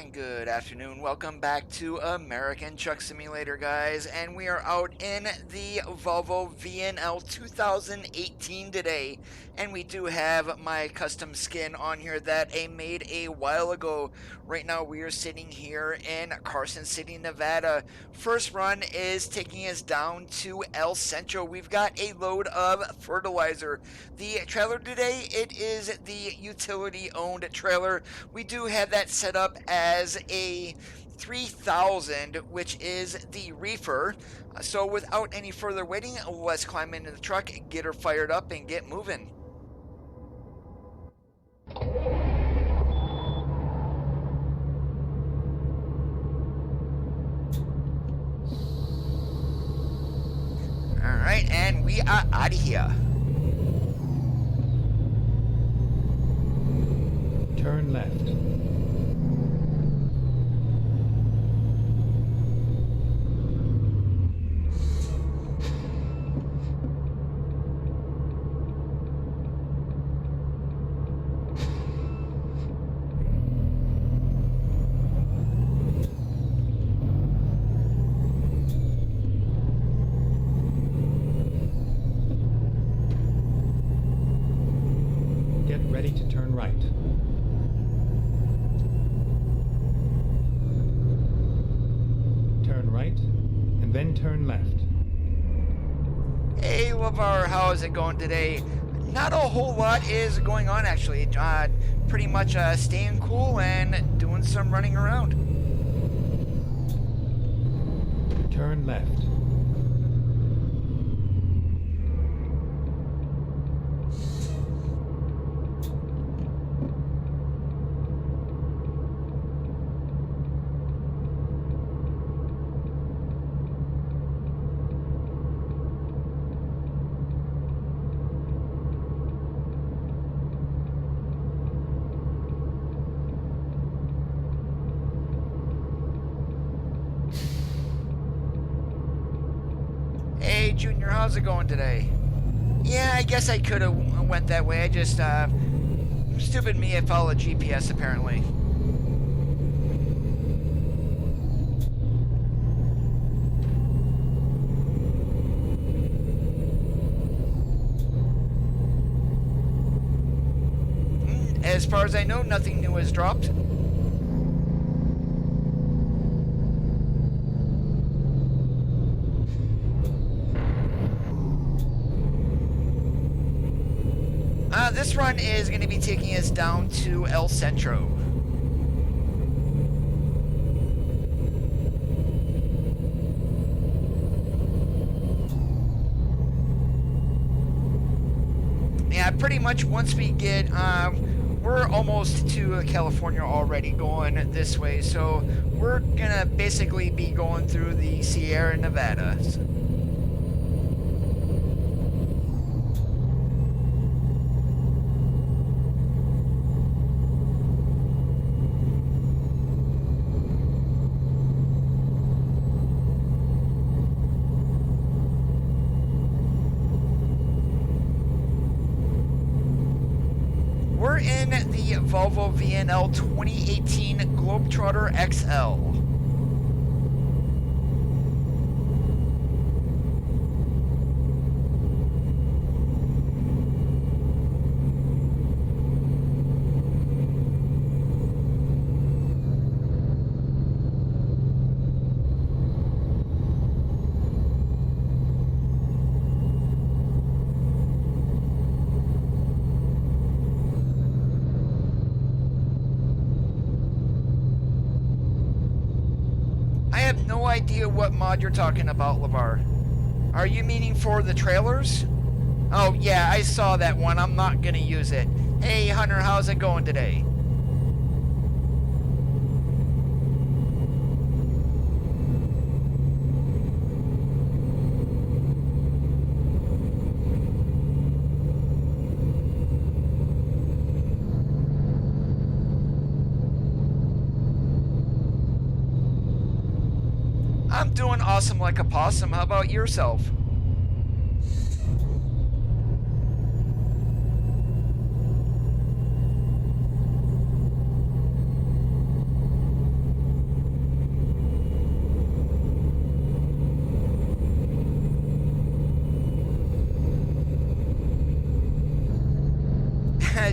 and good afternoon. Welcome back to American Truck Simulator, guys. And we are out in the Volvo VNL 2018 today. And we do have my custom skin on here that I made a while ago. Right now we are sitting here in Carson City, Nevada. First run is taking us down to El Centro. We've got a load of fertilizer. The trailer today, it is the utility-owned trailer. We do have that set up as a 3000, which is the reefer. So without any further waiting, let's climb into the truck, get her fired up, and get moving. Alright, and we are out of here. Turn left. Get ready to turn right. Turn right, and then turn left. Hey, LeVar, how is it going today? Not a whole lot is going on, actually. Pretty much staying cool and doing some running around. Turn left. Hey, Junior, how's it going today? Yeah, I guess I could have went that way. I just, stupid me, I followed GPS apparently. As far as I know, nothing new has dropped. This run is going to be taking us down to El Centro. Yeah, pretty much once we get, we're almost to California already going this way, so we're going to basically be going through the Sierra Nevadas. We're in the Volvo VNL 2018 Globetrotter XL. I have no idea what mod you're talking about, LeVar. Are you meaning for the trailers? Oh yeah, I saw that one. I'm not gonna use it. Hey Hunter, how's it going today? I'm doing awesome like a possum. How about yourself?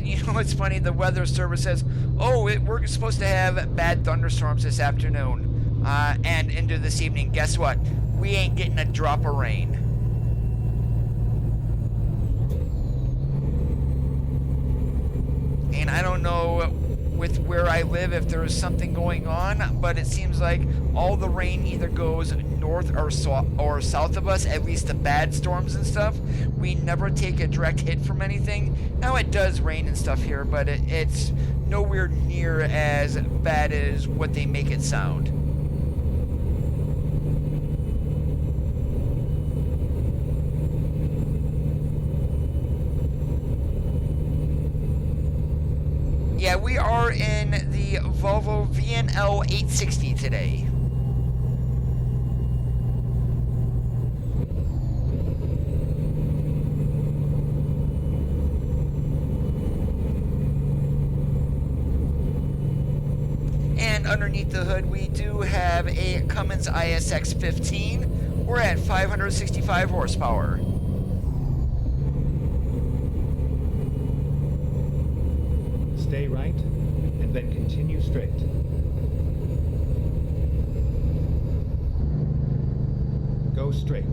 you know what's funny? The weather service says, oh, we're supposed to have bad thunderstorms this afternoon and into this evening. Guess what? We ain't getting a drop of rain. And I don't know with where I live if there is something going on, but it seems like all the rain either goes north or south of us, at least the bad storms and stuff. We never take a direct hit from anything. Now it does rain and stuff here, but it's nowhere near as bad as what they make it sound. Yeah, we are in the Volvo VNL 860 today. And underneath the hood, we do have a Cummins ISX 15. We're at 565 horsepower. Stay right, and then continue straight. Go straight.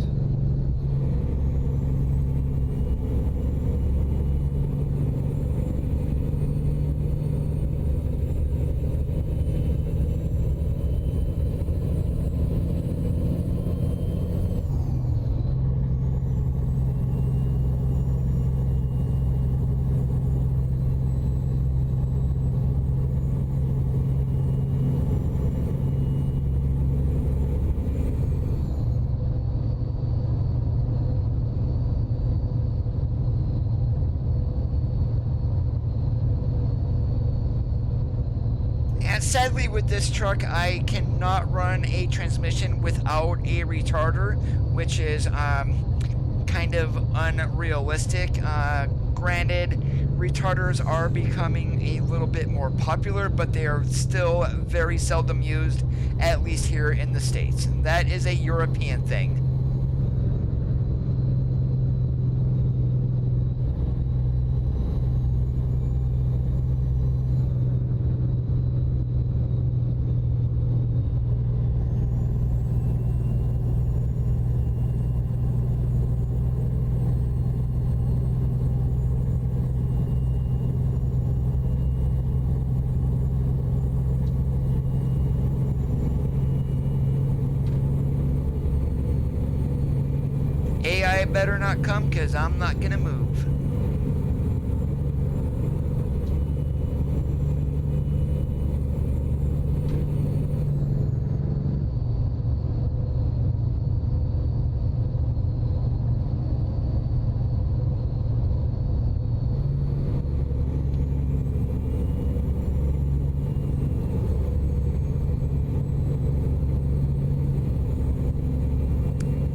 Sadly, with this truck, I cannot run a transmission without a retarder, which is kind of unrealistic. Granted, retarders are becoming a little bit more popular, but they are still very seldom used, at least here in the States. That is a European thing. AI better not come, because I'm not going to move.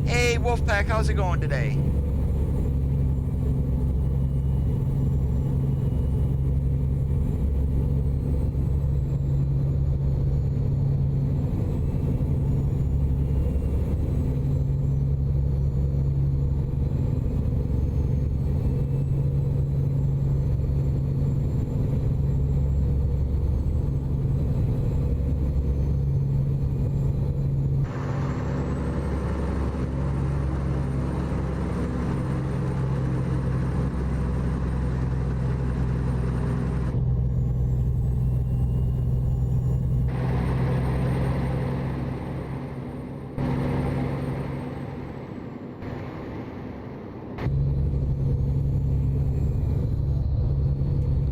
Hey, Wolfpack, how's it going today?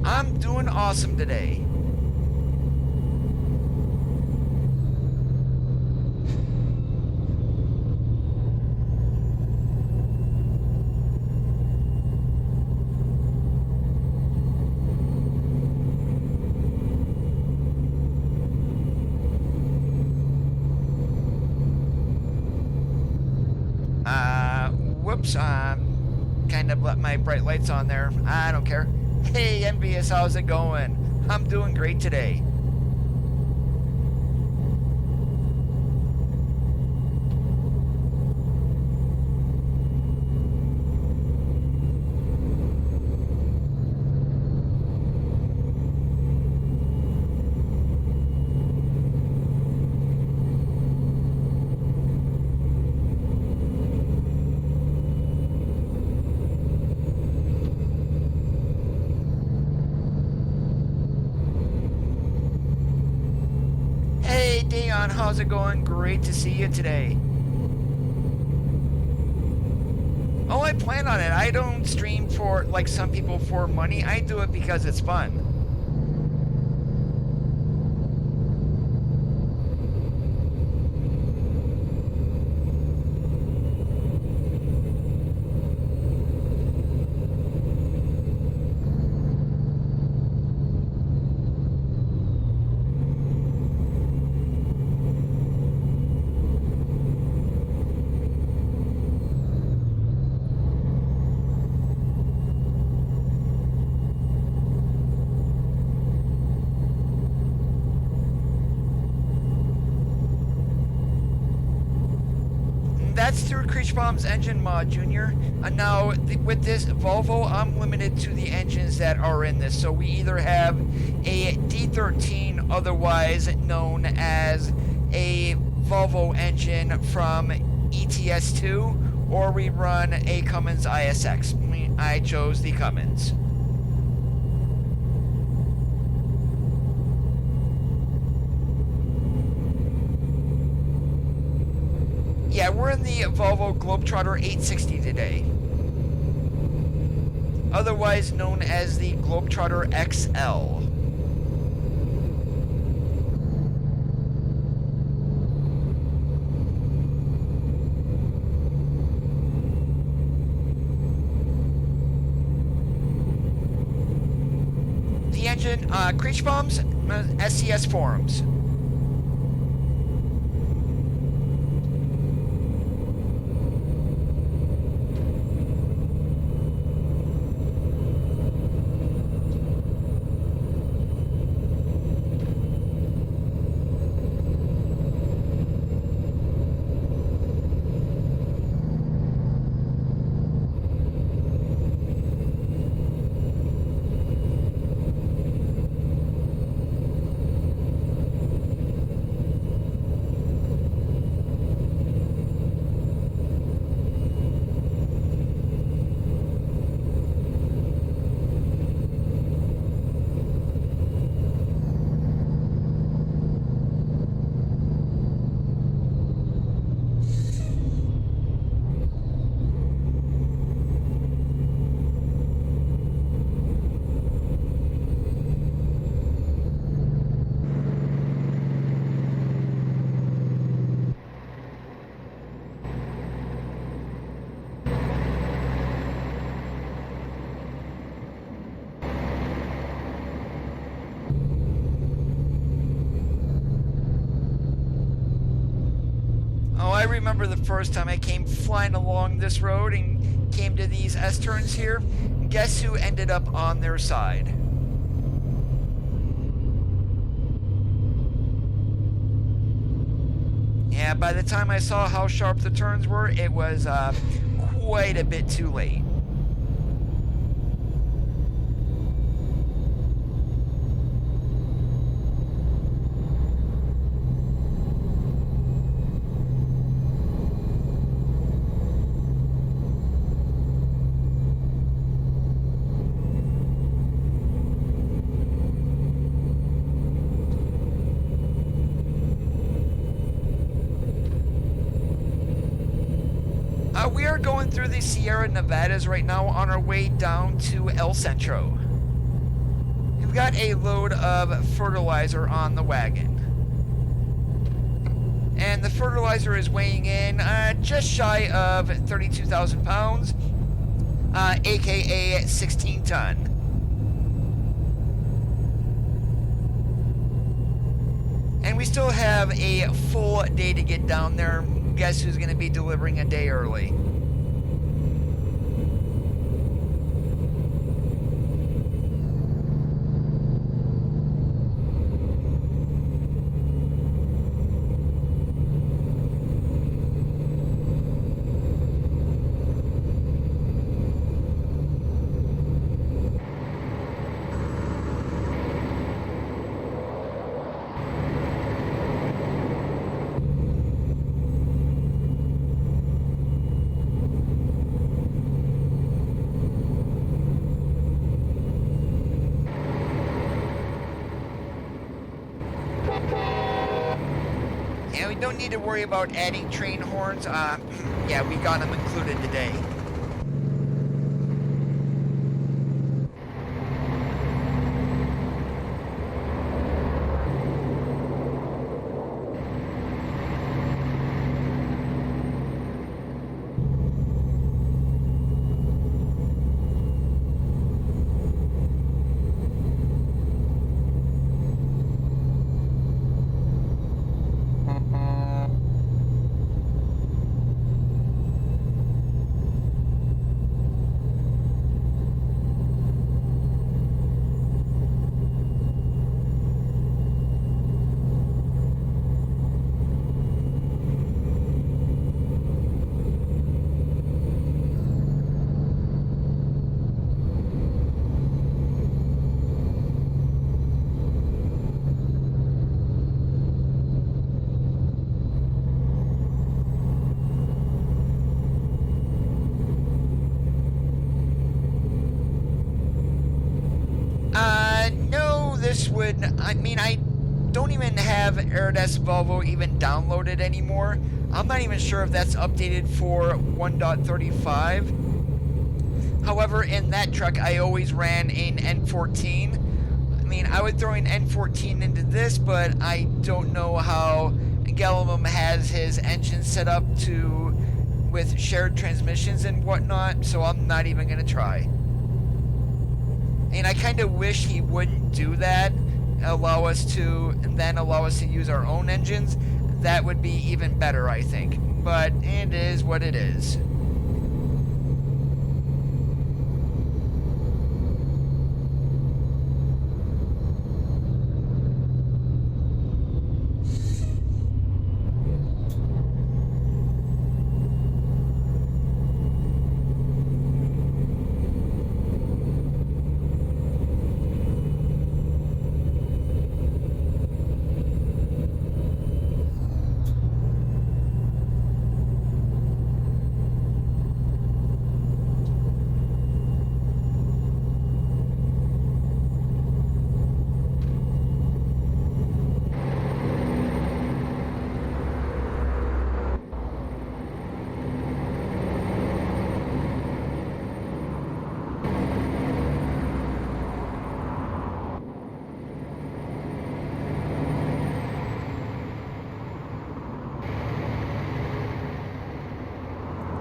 I'm doing awesome today. Whoops, kind of let my bright lights on there. I don't care. Hey, Envious, how's it going? I'm doing great today. John. How's it going? Great to see you today. Oh, I plan on it. I don't stream for, like some people, for money. I do it because it's fun. That's through Creechbomb's engine mod, Junior. Now, with this Volvo, I'm limited to the engines that are in this. So we either have a D13, otherwise known as a Volvo engine from ETS2, or we run a Cummins ISX. I chose the Cummins. Yeah, we're in the Volvo Globetrotter 860 today, otherwise known as the Globetrotter XL. The engine, Creechbombs, SCS Forums. Oh, I remember the first time I came flying along this road and came to these S-turns here. Guess who ended up on their side? Yeah, by the time I saw how sharp the turns were, it was quite a bit too late. We are going through the Sierra Nevadas right now on our way down to El Centro. We've got a load of fertilizer on the wagon. And the fertilizer is weighing in just shy of 32,000 pounds, aka 16 ton. And we still have a full day to get down there. Guess who's going to be delivering a day early? we don't need to worry about adding train horns. Yeah, we got them included today. No, this would, I mean, I don't even have Aerodesk Volvo even downloaded anymore. I'm not even sure if that's updated for 1.35. However, in that truck, I always ran an N14. I mean, I would throw an N14 into this, but I don't know how Gallimum has his engine set up to with shared transmissions and whatnot, so I'm not even going to try. And I kind of wish he wouldn't do that, allow us to use our own engines. That would be even better, I think. But it is what it is.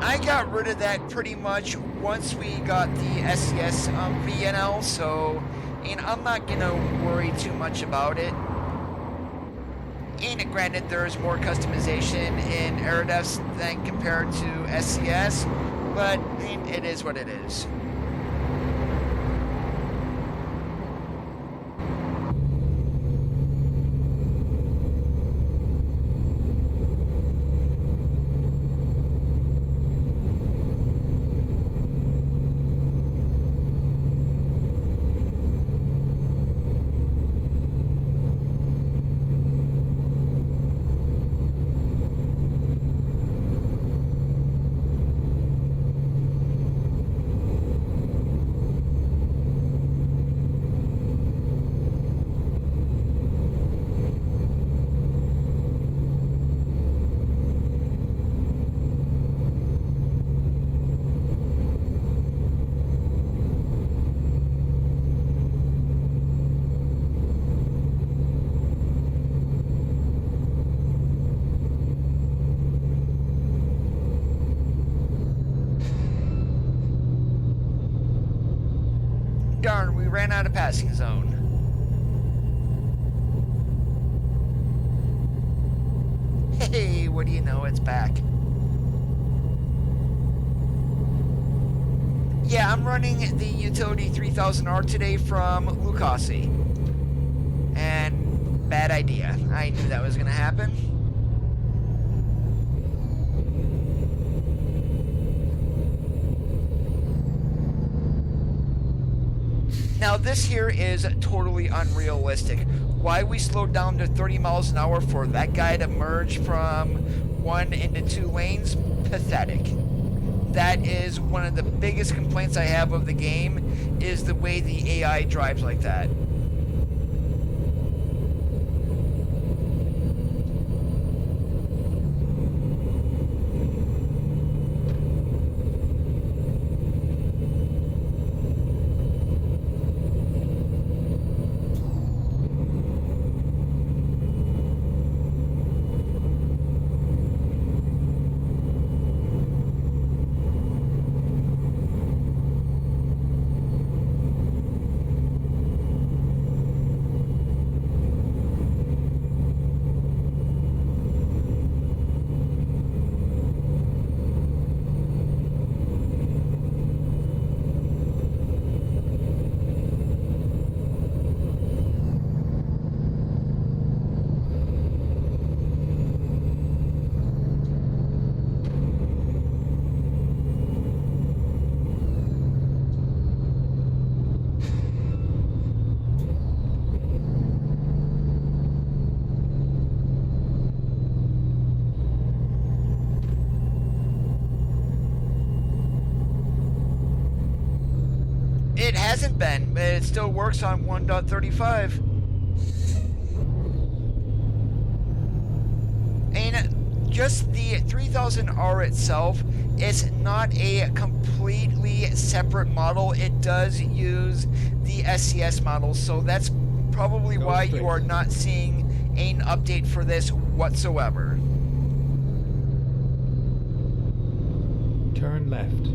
I got rid of that pretty much once we got the SES VNL, so and I'm not gonna worry too much about it. And granted, there's more customization in Aerodesk than compared to SES, but it is what it is. Darn, we ran out of passing zone. Hey, what do you know, it's back. Yeah, I'm running the Utility 3000R today from Lucasi. And bad idea. I knew that was going to happen. Now this here is totally unrealistic. Why we slowed down to 30 miles an hour for that guy to merge from 1 into 2 lanes? Pathetic. That is one of the biggest complaints I have of the game, is the way the AI drives like that. It hasn't been, but it still works on 1.35. And just the 3000R itself is not a completely separate model. It does use the SCS model, so that's probably why you are not seeing an update for this whatsoever. Turn left.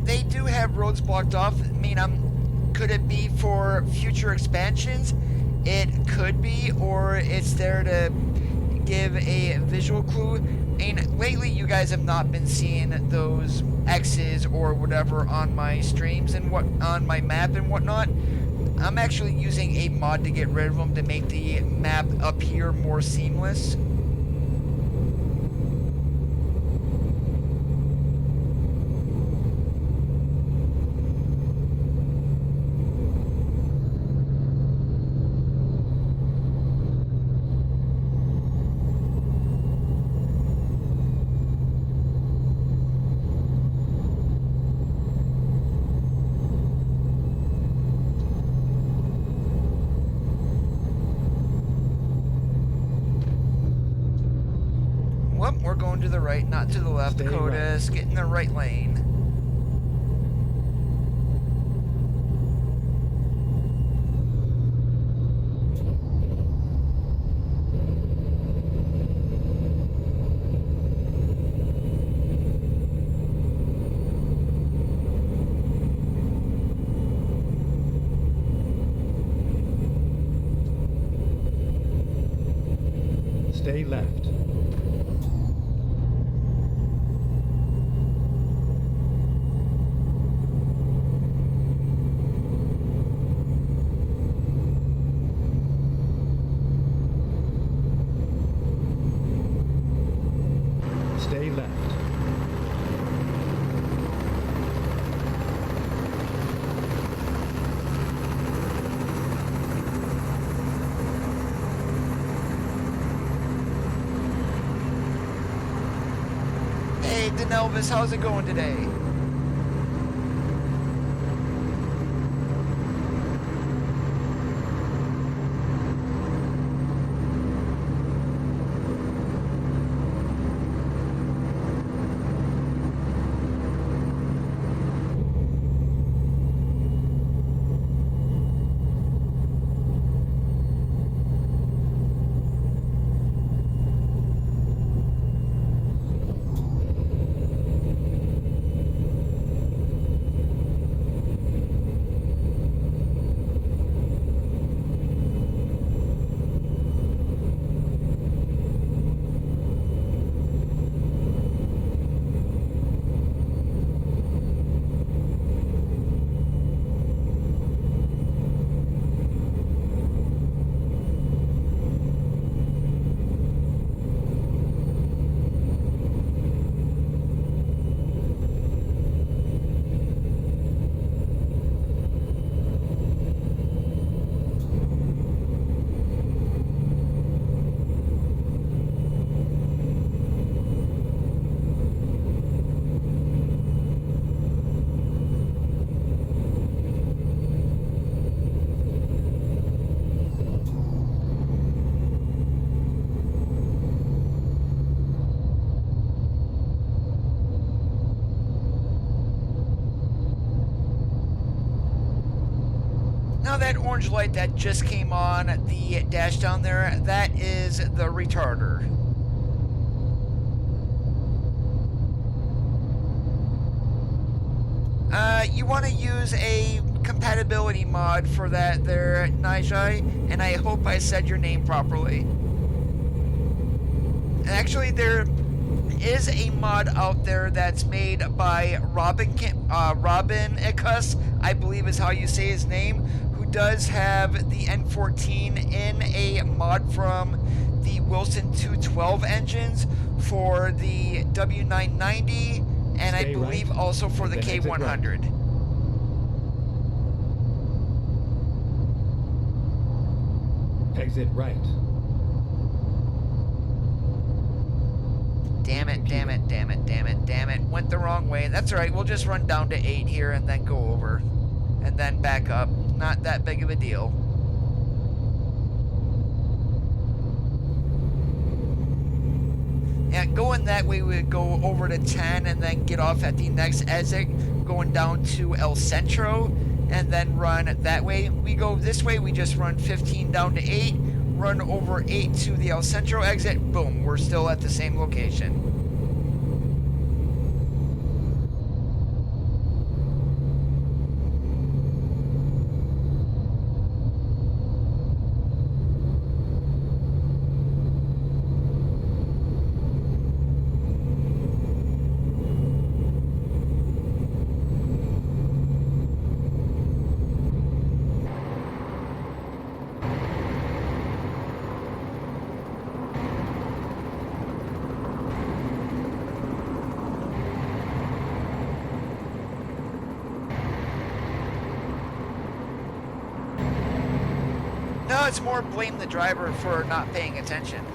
They do have roads blocked off. I mean, could it be for future expansions? It could be, or it's there to give a visual clue. I mean, lately you guys have not been seeing those X's or whatever on my streams and on my map and whatnot. I'm actually using a mod to get rid of them to make the map appear more seamless. We're going to the right, not to the left. Stay Dakota's right. get in the right lane. Stay left. Stay left. Hey, Denelvis, how's it going today? that orange light that just came on the dash down there, that is the retarder. You want to use a compatibility mod for that there, Nijai, and I hope I said your name properly. Actually, there is a mod out there that's made by Robin Ikus, I believe is how you say his name, who does have the N14 in a mod from the Wilson 212 engines for the W990, and I believe also for the K100. Exit right. Damn it, damn it, damn it, damn it, damn it. Went the wrong way. That's alright, we'll just run down to 8 here and then go over. And then back up. Not that big of a deal. Yeah, going that way, we would go over to 10 and then get off at the next exit, going down to El Centro, and then run that way. We go this way, we just run 15 down to 8, run over 8 to the El Centro exit, boom, we're still at the same location. No, it's more blame the driver for not paying attention.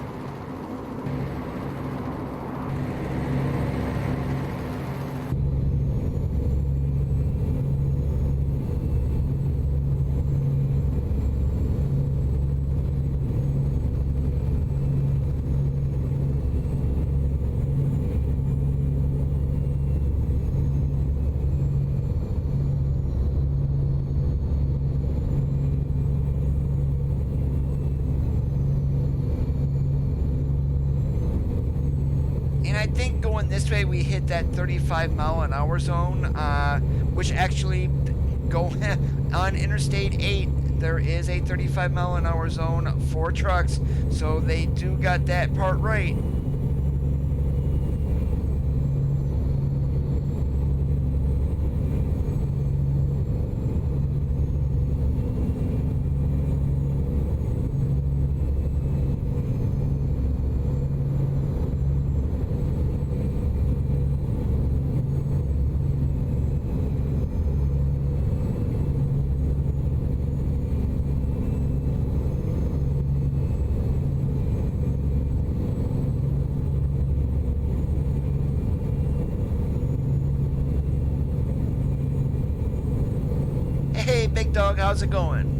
This way we hit that 35-mile-an-hour zone, which actually go on Interstate 8. There is a 35-mile-an-hour zone for trucks, so they do got that part right. Hey, big dog, how's it going?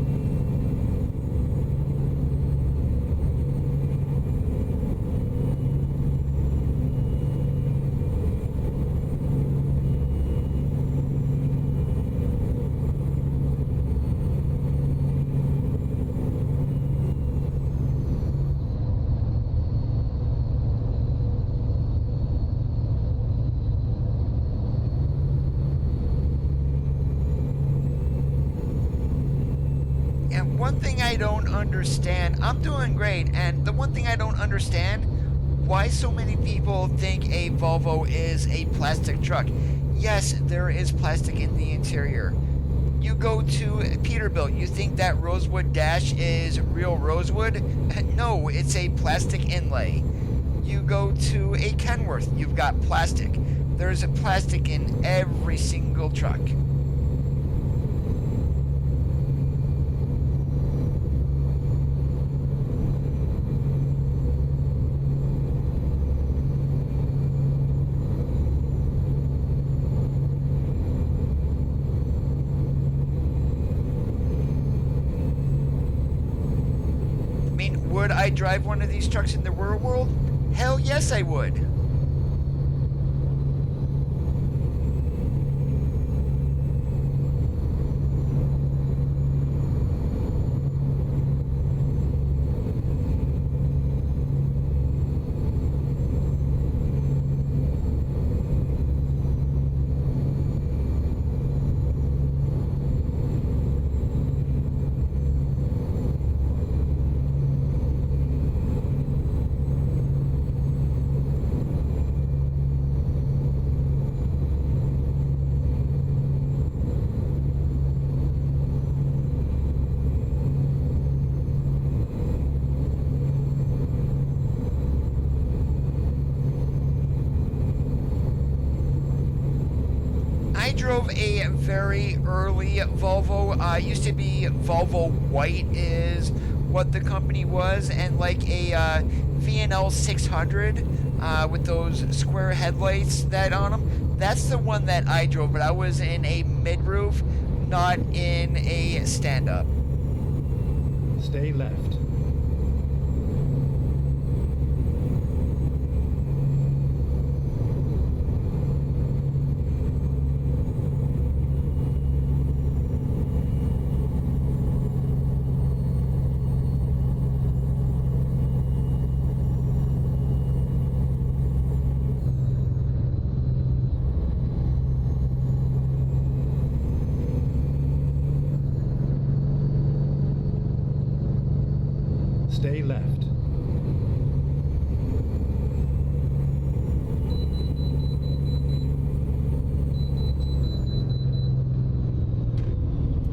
One thing I don't understand, I'm doing great, and the one thing I don't understand, why so many people think a Volvo is a plastic truck. Yes, there is plastic in the interior. You go to Peterbilt, you think that rosewood dash is real rosewood? No, it's a plastic inlay. You go to a Kenworth, you've got plastic. There's a plastic in every single truck. Would I drive one of these trucks in the real world? Hell yes, I would. I drove a very early Volvo. Used to be Volvo White is what the company was, and like a VNL 600 with those square headlights that on them. That's the one that I drove, but I was in a mid-roof, not in a stand-up. Stay left. Stay left.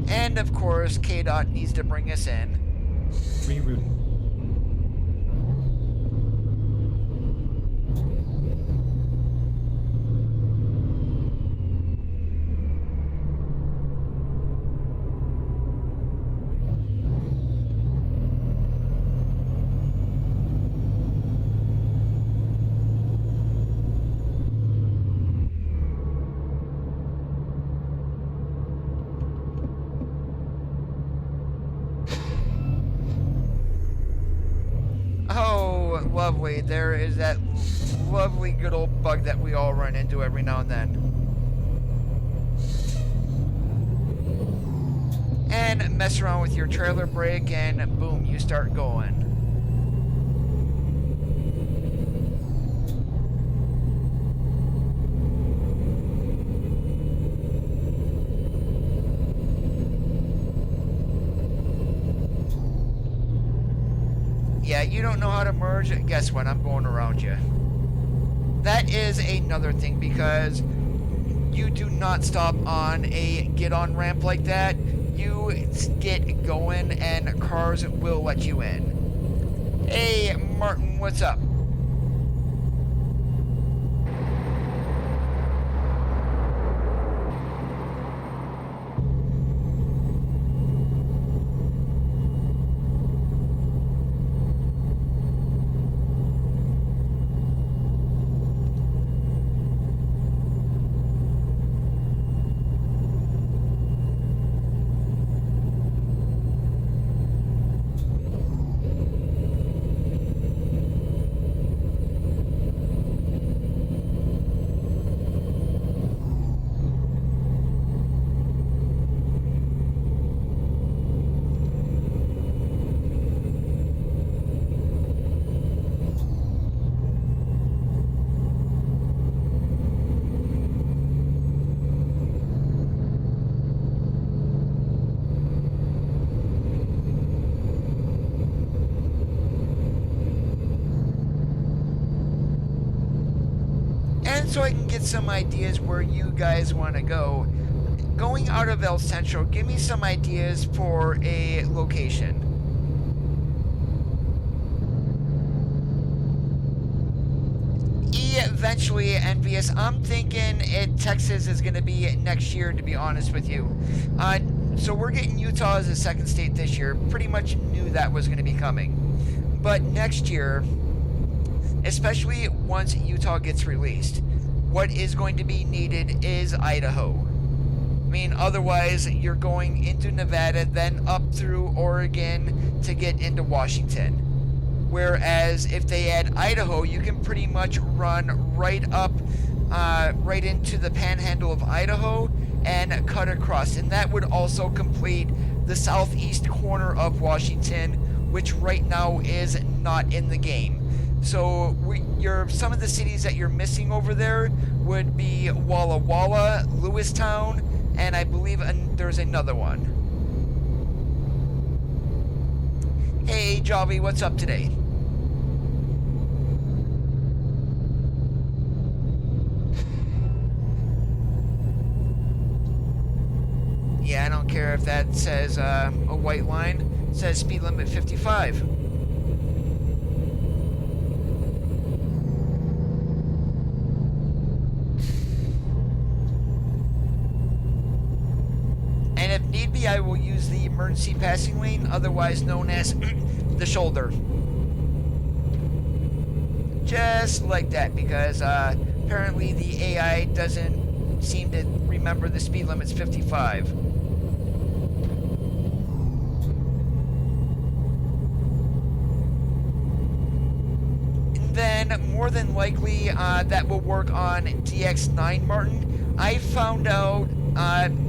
And of course, KDOT needs to bring us in. Rerouting. Oh, lovely. There is that lovely good old bug that we all run into every now and then. And mess around with your trailer brake and boom, you start going. Yeah, you don't know how to merge? Guess what? I'm going around you. That is another thing, because you do not stop on a get-on ramp like that. You get going and cars will let you in. Hey, Martin, what's up? So I can get some ideas where you guys want to go. Going out of El Centro, give me some ideas for a location. Eventually, Envious, I'm thinking Texas is going to be next year, to be honest with you. So we're getting Utah as a second state this year. Pretty much knew that was going to be coming. But next year, especially once Utah gets released, what is going to be needed is Idaho. I mean, otherwise, you're going into Nevada, then up through Oregon to get into Washington. Whereas if they add Idaho, you can pretty much run right up, right into the panhandle of Idaho and cut across. And that would also complete the southeast corner of Washington, which right now is not in the game. So some of the cities that you're missing over there would be Walla Walla, Lewistown, and I believe there's another one. Hey, Javi, what's up today? Yeah, I don't care if that says a white line. It says speed limit 55. likely I will use the emergency passing lane, otherwise known as the shoulder. Just like that, because apparently the AI doesn't seem to remember the speed limit's 55. And then, more than likely, that will work on DX9, Martin. I found out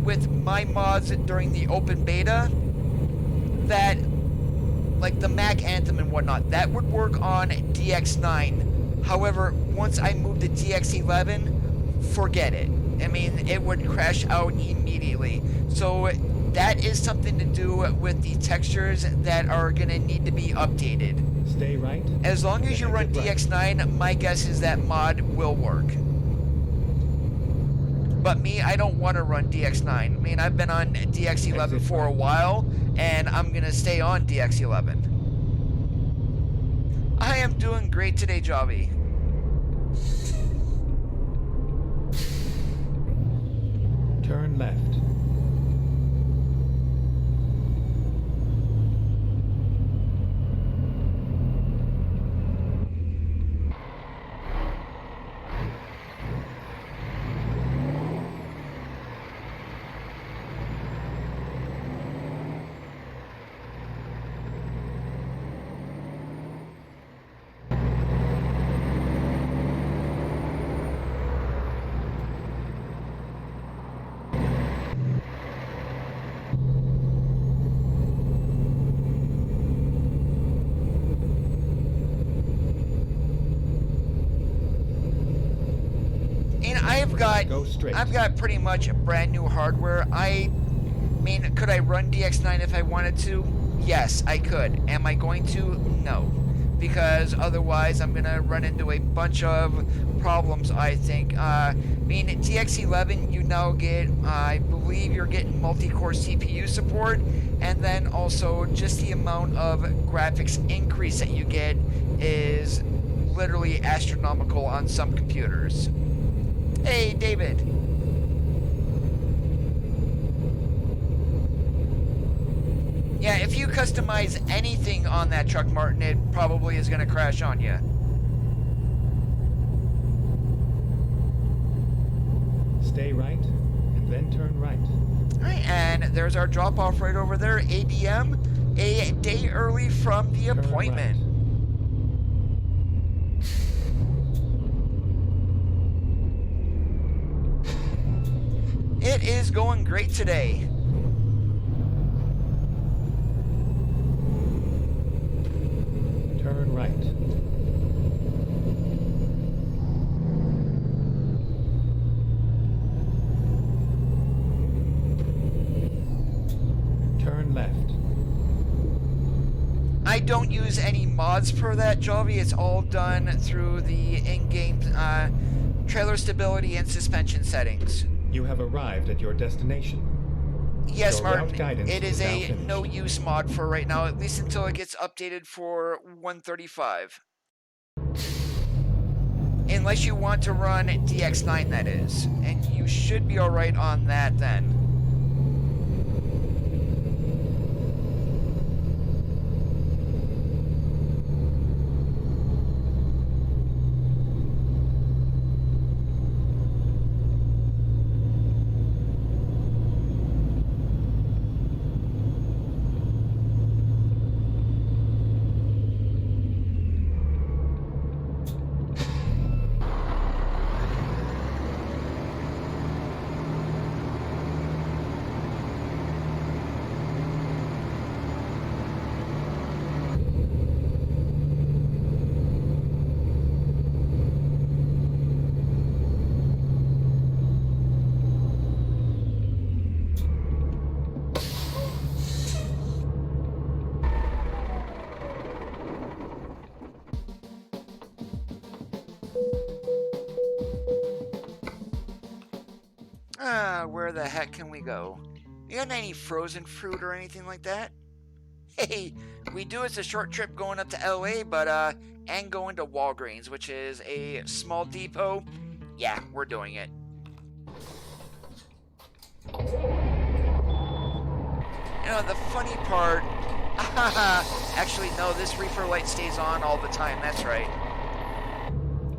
with my mods during the open beta that, like the Mac Anthem and whatnot, that would work on DX9. However, once I moved to DX11, forget it. I mean, it would crash out immediately. So that is something to do with the textures that are going to need to be updated. Stay right. As long as you run DX9, my guess is that mod will work. But me, I don't want to run DX9. I mean, I've been on DX11 for a while, and I'm going to stay on DX11. I am doing great today, Javi. Turn left. I've got pretty much brand new hardware. I mean, could I run DX9 if I wanted to? Yes, I could. Am I going to? No. Because otherwise I'm going to run into a bunch of problems, I think. I mean, DX11, you now get, I believe you're getting multi-core CPU support, and then also just the amount of graphics increase that you get is literally astronomical on some computers. Hey, David. Yeah, if you customize anything on that truck, Martin, it probably is going to crash on you. Stay right, and then turn right. Alright, and there's our drop-off right over there. ADM, a day early from the appointment. It is going great today. Turn right. Turn left. I don't use any mods for that, Javi. It's all done through the in-game trailer stability and suspension settings. You have arrived at your destination. Yes, Martin, it is a no-use mod for right now, at least until it gets updated for 135. Unless you want to run DX9, that is. And you should be alright on that then. Where the heck can we go? You got any frozen fruit or anything like that? Hey, we do. It's a short trip going up to LA, but and going to Walgreens, which is a small depot. Yeah, we're doing it. You know, the funny part, actually, no, this reefer light stays on all the time. That's right.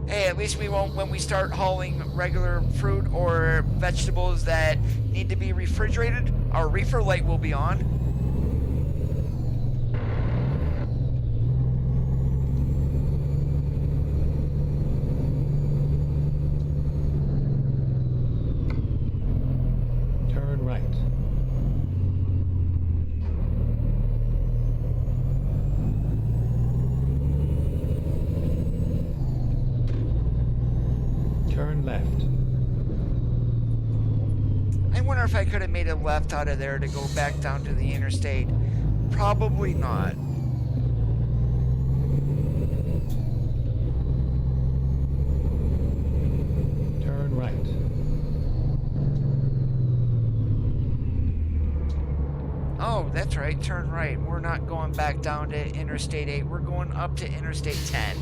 Hey, at least we won't, when we start hauling regular fruit or vegetables that need to be refrigerated, our reefer light will be on. Turn right. Turn left. I wonder if I could have made a left out of there to go back down to the interstate. Probably not. Turn right. Oh, that's right, turn right. We're not going back down to Interstate 8. We're going up to Interstate 10.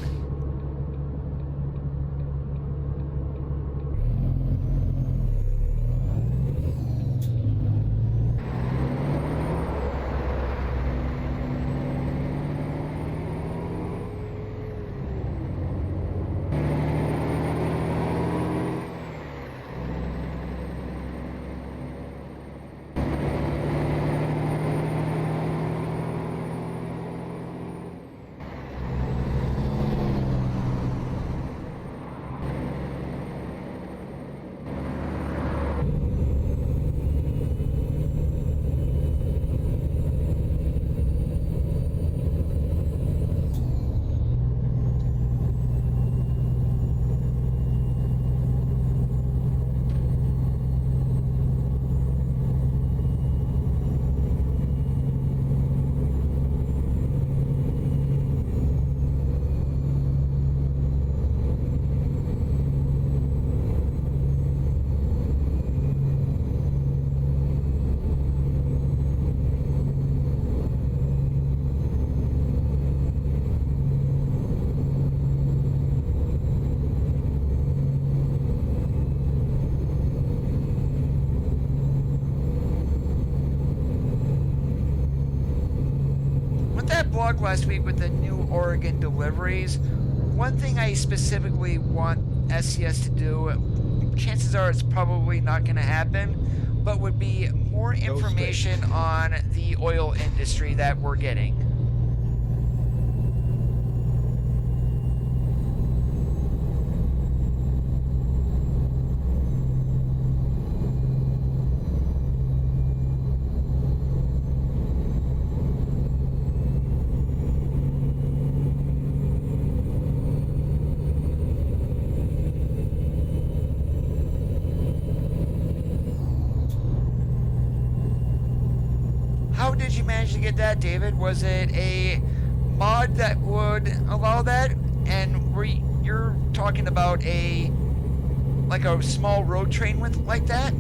Blog last week with the new Oregon deliveries. One thing I specifically want SCS to do, chances are it's probably not going to happen, but would be more information on the oil industry that we're getting. How did you manage to get that, David? Was it a mod that would allow that? And you're talking about a small road train with like that?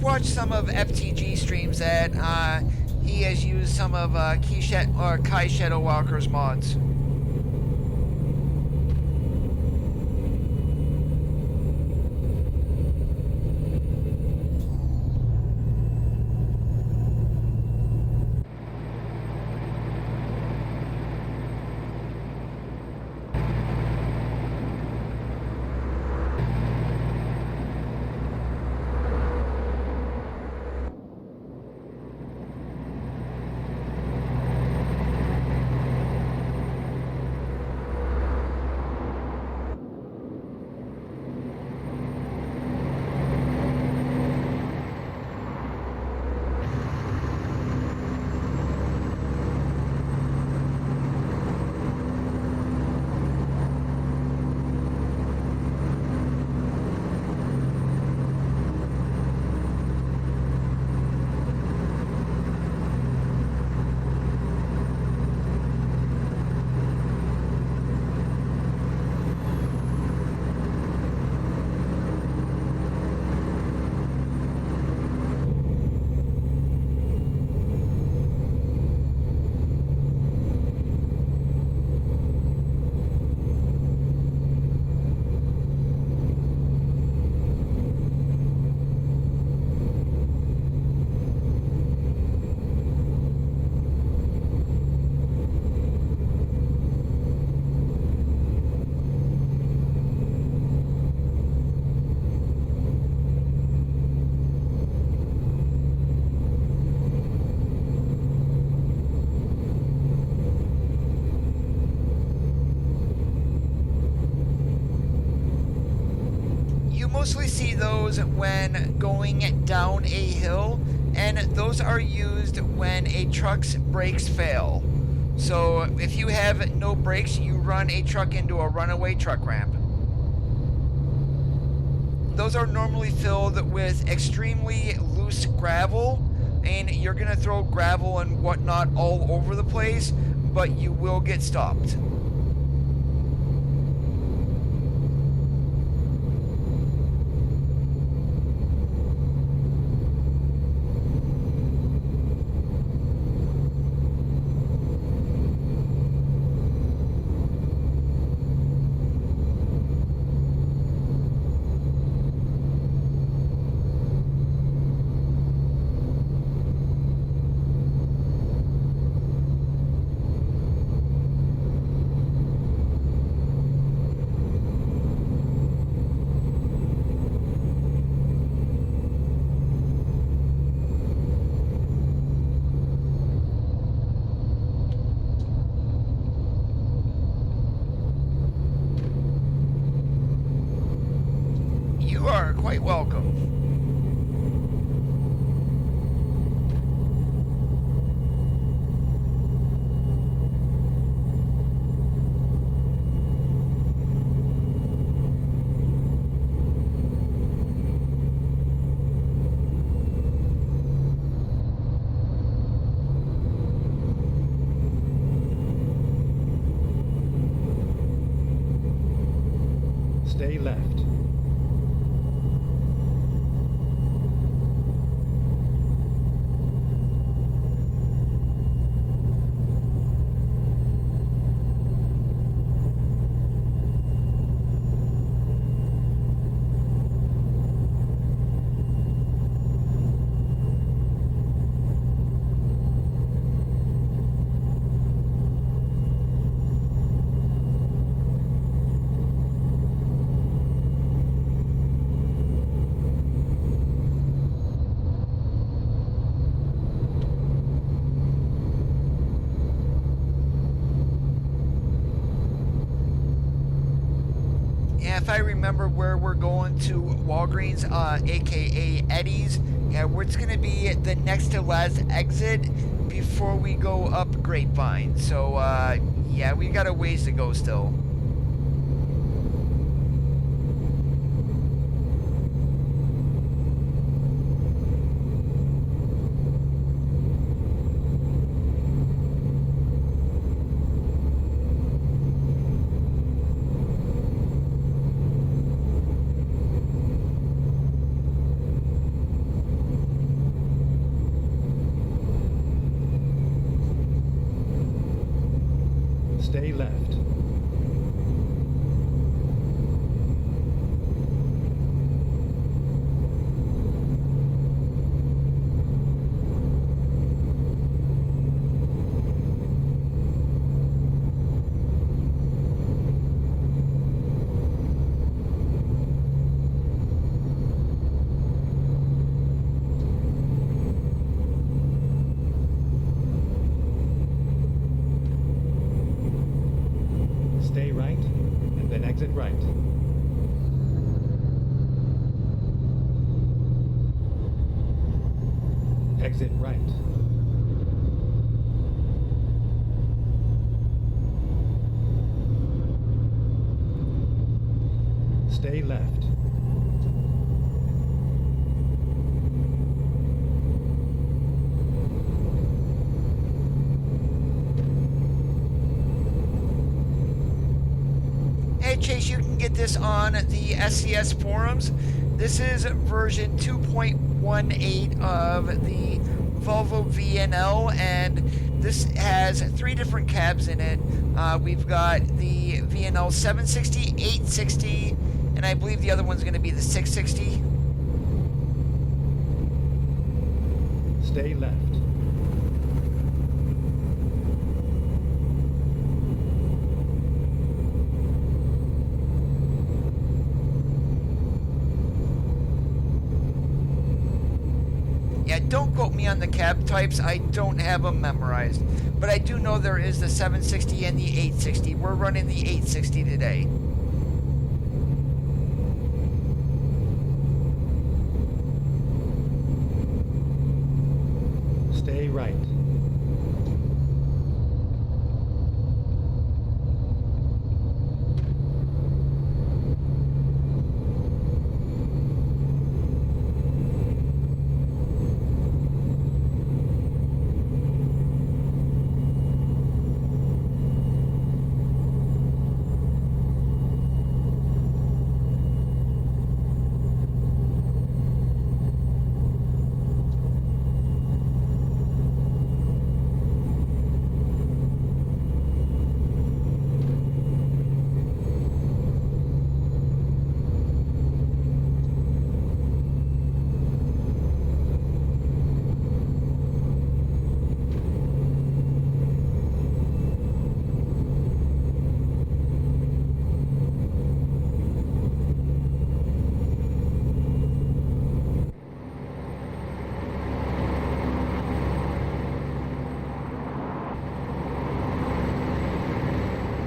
watched some of FTG streams that he has used some of Kai Shadow Walker's mods. Mostly see those when going down a hill, and those are used when a truck's brakes fail. So if you have no brakes, you run a truck into a runaway truck ramp. Those are normally filled with extremely loose gravel, and you're gonna throw gravel and whatnot all over the place, but you will get stopped. You are quite welcome. Stay left. If I remember where we're going to Walgreens, aka Eddie's, yeah, it's gonna be the next to last exit before we go up Grapevine. So yeah, we got a ways to go still. Stay left. Stay right, and then exit right. Exit right. Stay left. Hey Chase, you can get this on the SCS forums. This is version 2.18 of the Volvo VNL, and this has 3 different cabs in it. We've got the VNL 760, 860, and I believe the other one's going to be the 660. Stay left. Yeah, don't quote me on the cab types. I don't have them memorized. But I do know there is the 760 and the 860. We're running the 860 today. Stay right.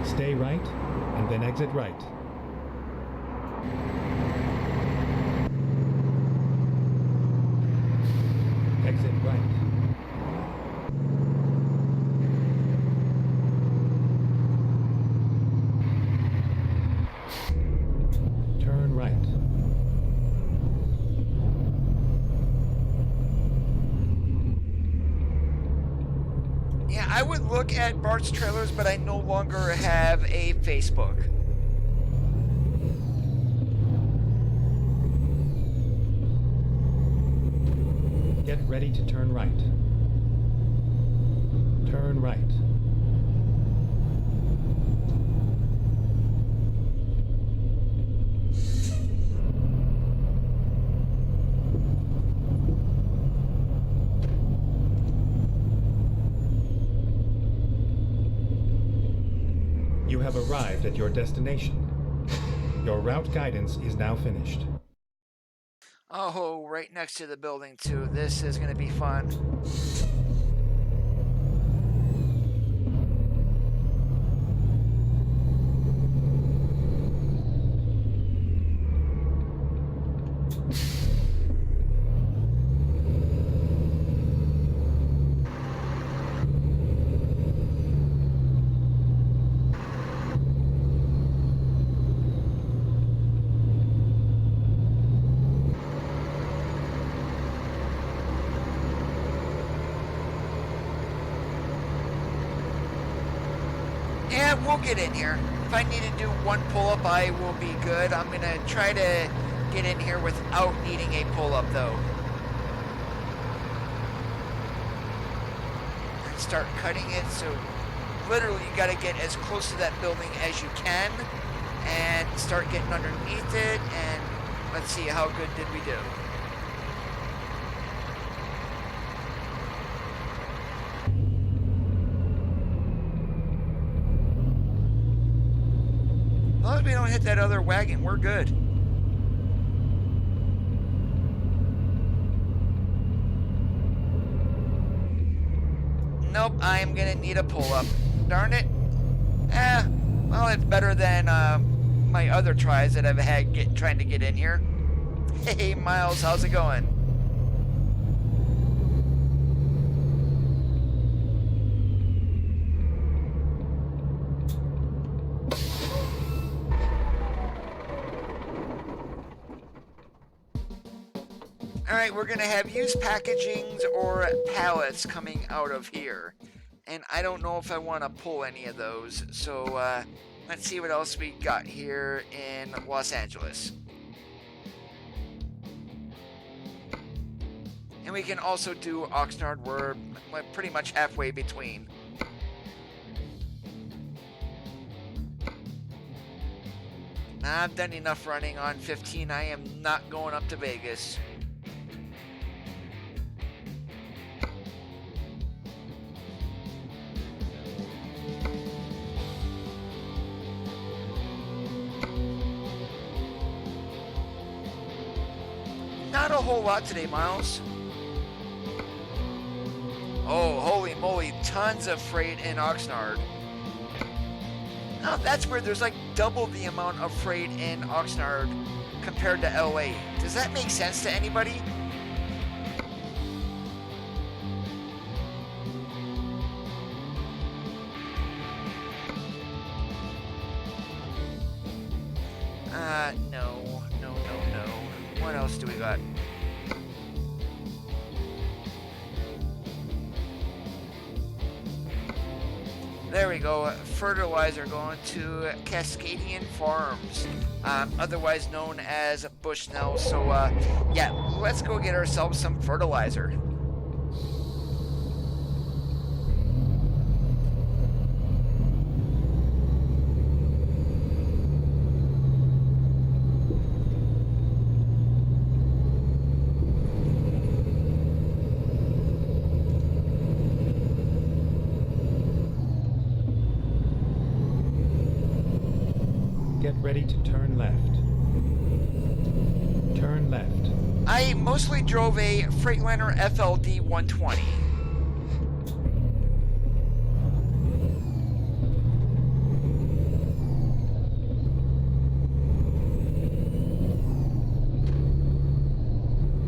Stay right, and then exit right. Exit right. Turn right. Yeah, I would look at Bart's Trailers, but I no longer have a Facebook. Get ready to turn right. Turn right. You have arrived at your destination. Your route guidance is now finished. Oh, right next to the building too. This is going to be fun. Yeah, we'll get in here. If I need to do one pull-up, I will be good. I'm going to try to get in here without needing a pull-up, though. Start cutting it so literally you got to get as close to that building as you can and start getting underneath it, and let's see, how good did we do? As long as we don't hit that other wagon, we're good. Nope, I am gonna need a pull-up. Darn it. Well, it's better than my other tries that I've had trying to get in here. Hey, Miles, how's it going? Alright, we're going to have used packagings or pallets coming out of here. And I don't know if I want to pull any of those. So let's see what else we got here in Los Angeles. And we can also do Oxnard. We're pretty much halfway between. I've done enough running on 15. I am not going up to Vegas. Not a whole lot today, Miles. Oh, holy moly, tons of freight in Oxnard. Oh, that's weird. There's like double the amount of freight in Oxnard compared to LA. Does that make sense to anybody? No. What else do we got? There we go, fertilizer going to Cascadian Farms, otherwise known as Bushnell. So yeah, let's go get ourselves some fertilizer. Get ready to turn left. Turn left. I mostly drove a Freightliner FLD 120.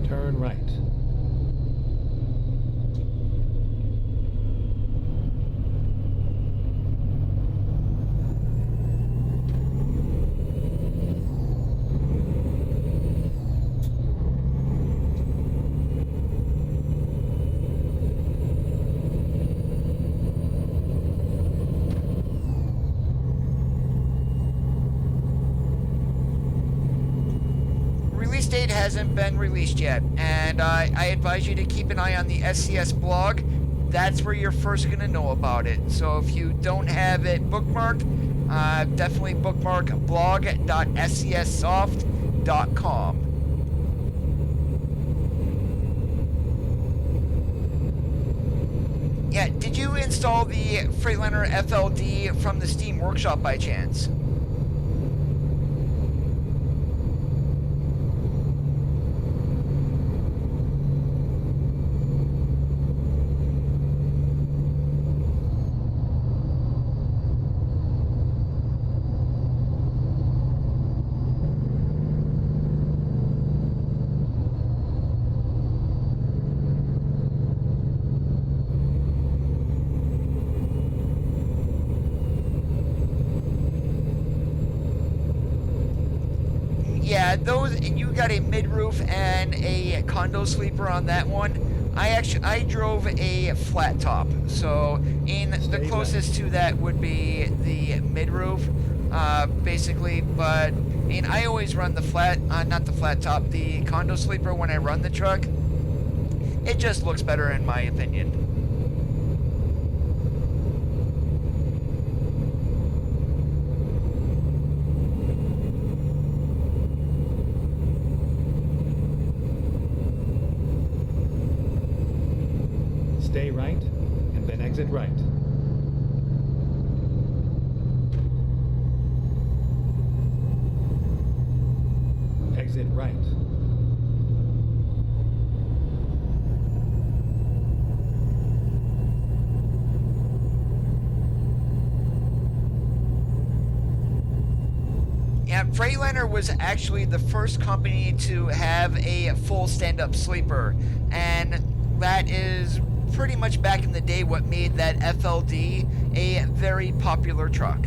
Turn right. Date hasn't been released yet, and I advise you to keep an eye on the SCS blog. That's where you're first going to know about it. So if you don't have it bookmarked, definitely bookmark blog.scssoft.com. Yeah, did you install the Freightliner FLD from the Steam Workshop by chance? Yeah, those, you got a mid-roof and a condo sleeper on that one. I drove a flat top, so the closest to that would be the mid-roof, basically. But I always run the not the flat top, the condo sleeper when I run the truck. It just looks better in my opinion. Stay right, and then exit right. Exit right. Yeah, Freightliner was actually the first company to have a full stand-up sleeper, and that is pretty much back in the day what made that FLD a very popular truck.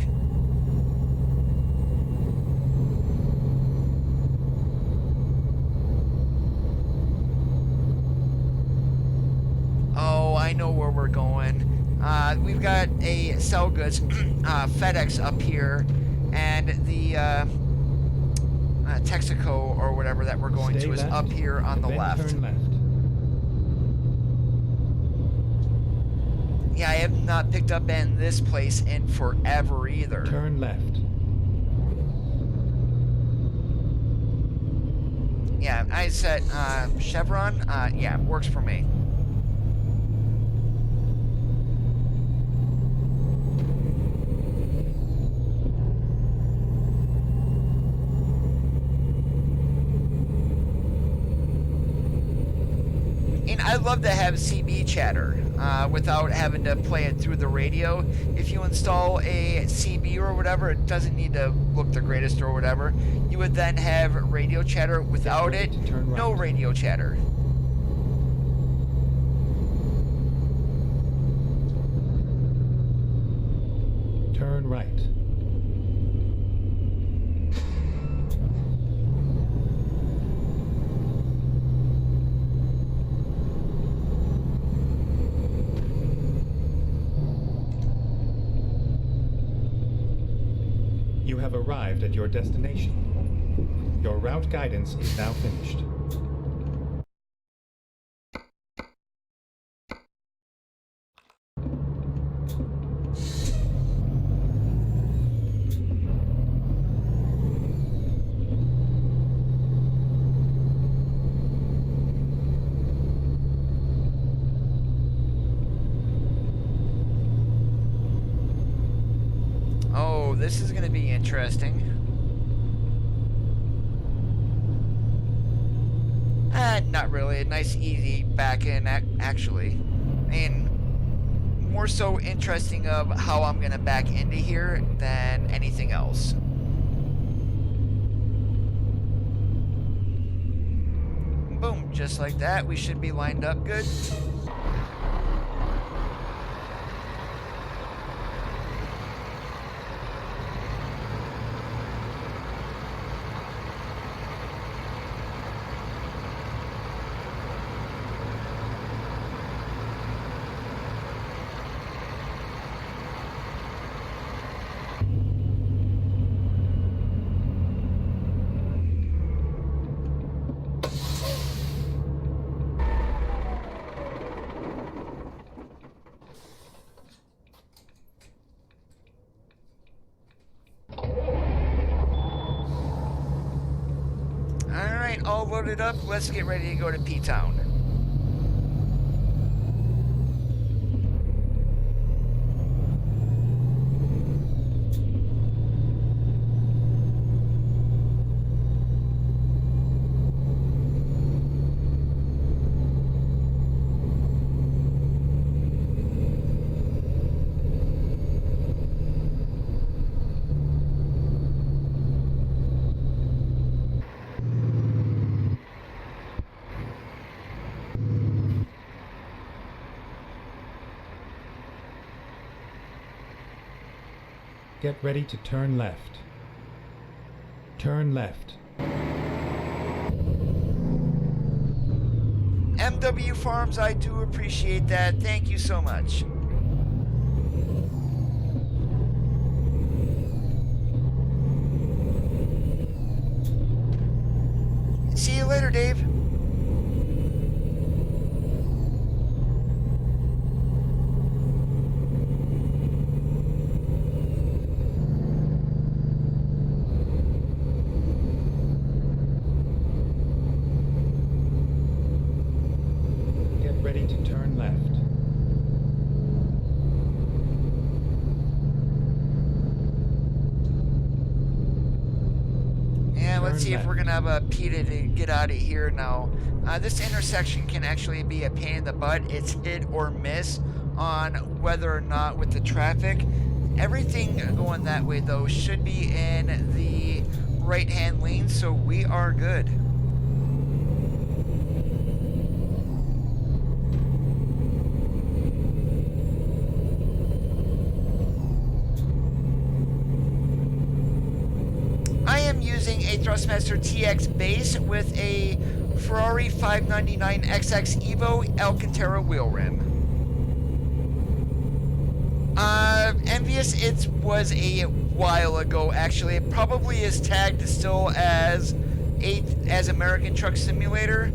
Oh, I know where we're going. We've got a sell goods FedEx up here, and the Texaco or whatever that we're going Stay to is left, up here on and the then left. turn left. Yeah, I have not picked up in this place in forever either. Turn left. Yeah, I said Chevron. Yeah, works for me. And I'd love to have CB chatter without having to play it through the radio. If you install a CB or whatever, it doesn't need to look the greatest or whatever. You would then have radio chatter. Without it, no radio chatter. Turn right. You have arrived at your destination. Your route guidance is now finished. Oh, this is going to be interesting. Not really. A nice, easy back in, actually. I mean, more so interesting of how I'm going to back into here than anything else. Boom, just like that. We should be lined up good. Alright, all loaded up. Let's get ready to go to P-Town. Get ready to turn left. Turn left. MW Farms, I do appreciate that. Thank you so much. See you later, Dave. Get ready to turn left. let's Turn see if we're left. gonna have PETA to get out of here now. This intersection can actually be a pain in the butt. It's hit or miss on whether or not with the traffic. Everything going that way though should be in the right-hand lane, so we are good. I am using a Thrustmaster TX base with a Ferarri 599 XX Evo Alcantara wheel rim. Envious, it was a while ago actually. It probably is tagged still as American Truck Simulator.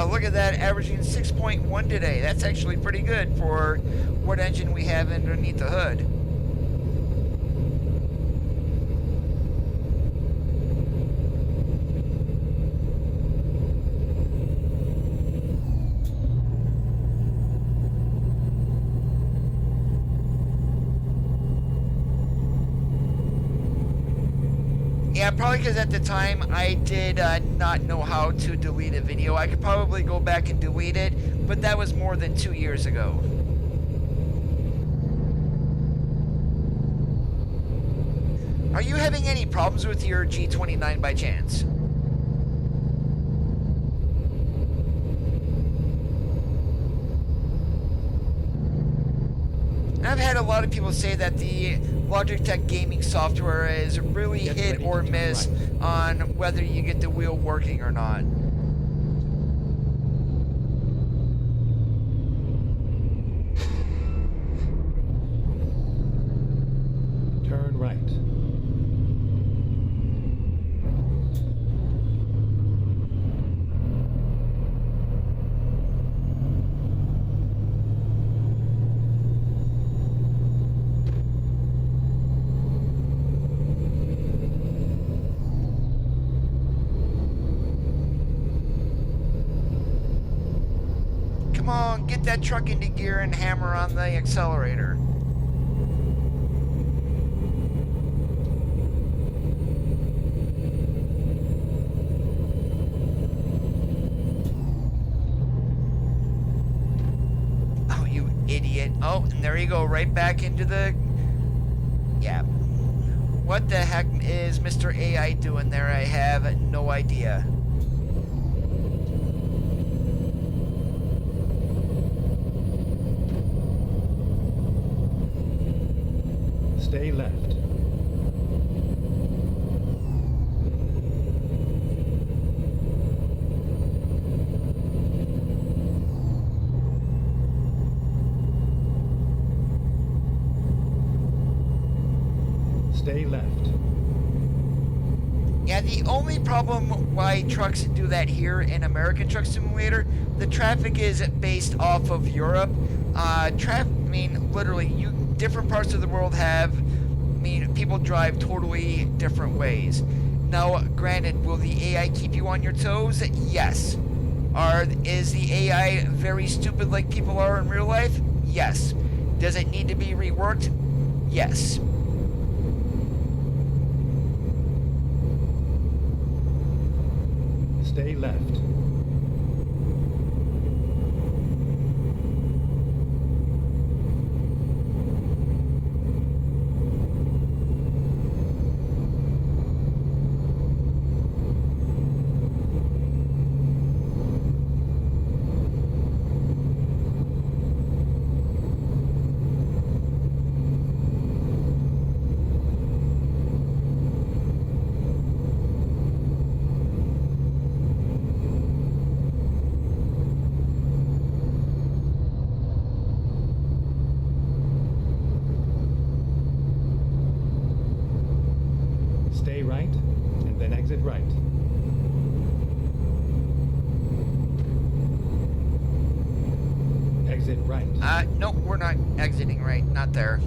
Look at that, averaging 6.1 today. That's actually pretty good for what engine we have underneath the hood. Yeah, probably because at the time I did not know how to delete a video. I could probably go back and delete it, but that was more than 2 years ago. Are you having any problems with your G29 by chance? I've had a lot of people say that the Logitech gaming software is really hit or miss on whether you get the wheel working or not. Turn right. Come on, get that truck into gear and hammer on the accelerator. Oh, you idiot. Oh, and there you go, right back into the... Yeah. What the heck is Mr. AI doing there? I have no idea. Stay left. Stay left. Yeah, the only problem why trucks do that here in American Truck Simulator, the traffic is based off of Europe. Literally, different parts of the world have, people drive totally different ways. Now, granted, will the AI keep you on your toes? Yes. Is the AI very stupid like people are in real life? Yes. Does it need to be reworked? Yes. Stay left. Stay right, and then exit right. Exit right. Nope, we're not exiting right. Not there.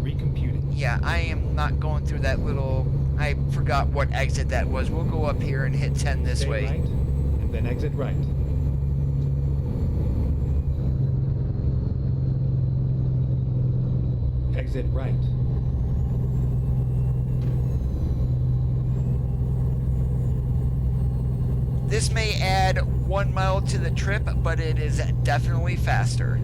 Recomputing. Yeah, I am not going through that little... I forgot what exit that was. We'll go up here and hit 10 this Stay way. right, and then exit right. Exit right. This may add 1 mile to the trip, but it is definitely faster.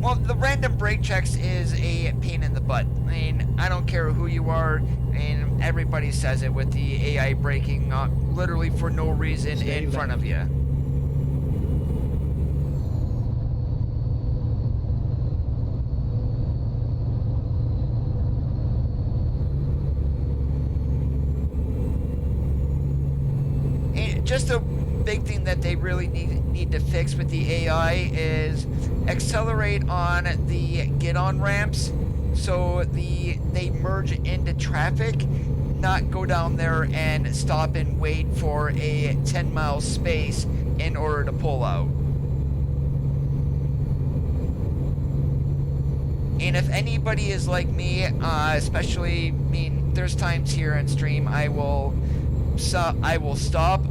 Well, the random brake checks is a pain in the butt. I mean, I don't care who you are, and everybody says it with the AI braking literally for no reason in front of you. And just a big thing that they really need to fix with the AI is accelerate on the get-on ramps so they merge into traffic, not go down there and stop and wait for a 10-mile space in order to pull out. And if anybody is like me, especially, I mean, there's times here on stream I will stop.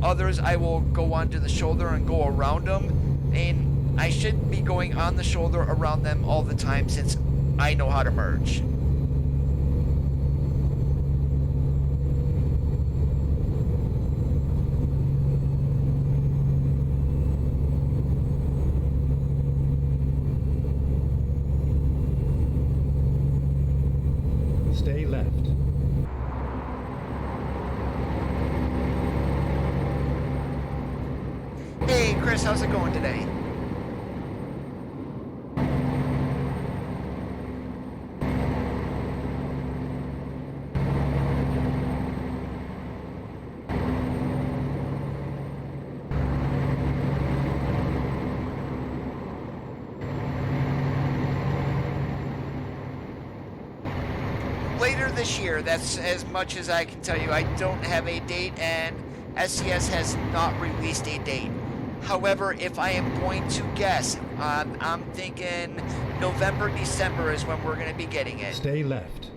Others, I will go onto the shoulder and go around them. And I should be going on the shoulder around them all the time since I know how to merge. Stay left. Hey Chris, how's it going today? Later this year, that's as much as I can tell you. I don't have a date, and SCS has not released a date. However, if I am going to guess, I'm thinking November, December is when we're going to be getting it. Stay left.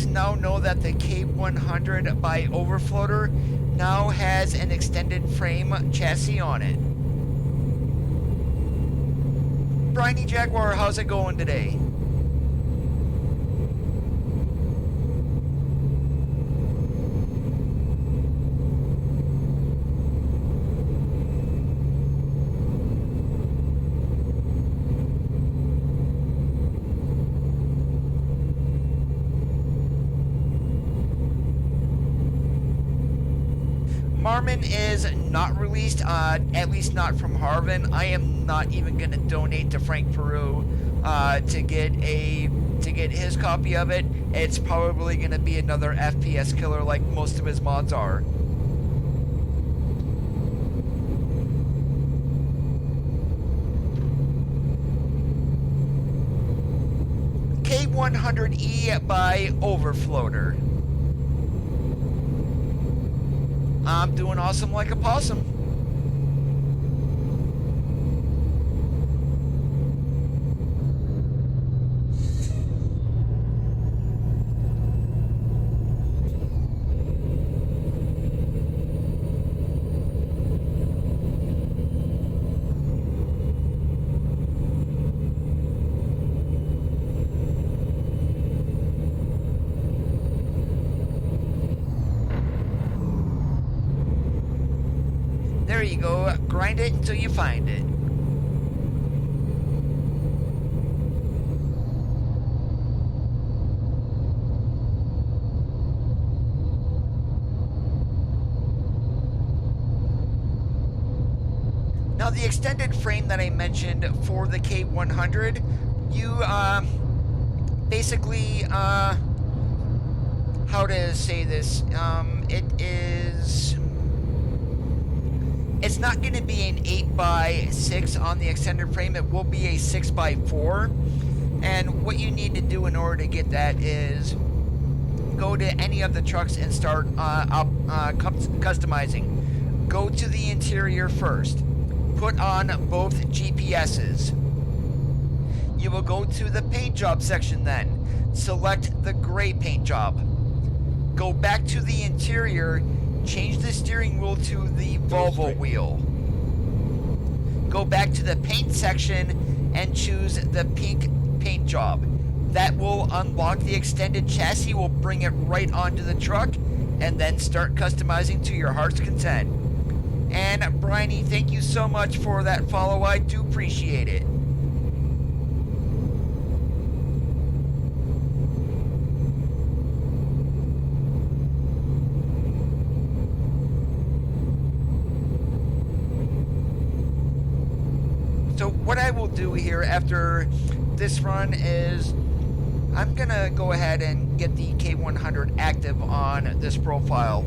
Now know that the K100 by Overfloater now has an extended frame chassis on it. Briny Jaguar, how's it going today? Marmon is not released, at least not from Harvin. I am not even going to donate to Frank Peru to get his copy of it. It's probably going to be another FPS killer like most of his mods are. K100E by Overfloater. I'm doing awesome like a possum. There you go, grind it until you find it. Now the extended frame that I mentioned for the K100, you basically, how to say this, it's not going to be an 8x6 on the extended frame, it will be a 6x4, and what you need to do in order to get that is go to any of the trucks and start customizing. Go to the interior first. Put on both GPSs. You will go to the paint job section then. Select the gray paint job. Go back to the interior, change the steering wheel to the Volvo wheel. Go back to the paint section and choose the pink paint job. That will unlock the extended chassis, will bring it right onto the truck, and then start customizing to your heart's content. And Bryony, thank you so much for that follow. I do appreciate it. So what I will do here after this run is I'm gonna go ahead and get the K100 active on this profile.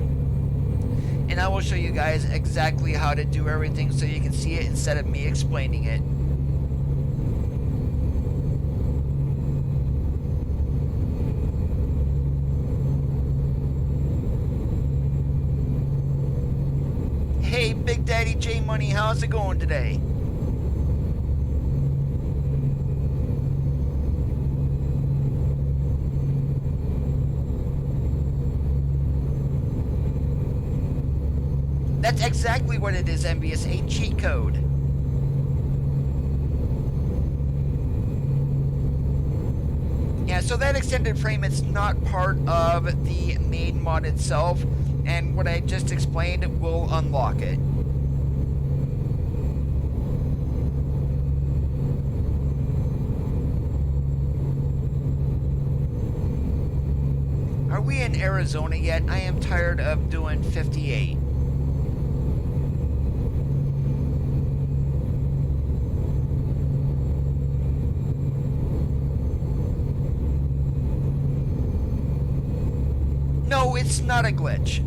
And I will show you guys exactly how to do everything so you can see it instead of me explaining it. Hey, Big Daddy J Money, how's it going today? That's exactly what it is, Envious, a cheat code. Yeah, so that extended frame, it's not part of the main mod itself, and what I just explained will unlock it. Are we in Arizona yet? I am tired of doing 58. No, it's not a glitch.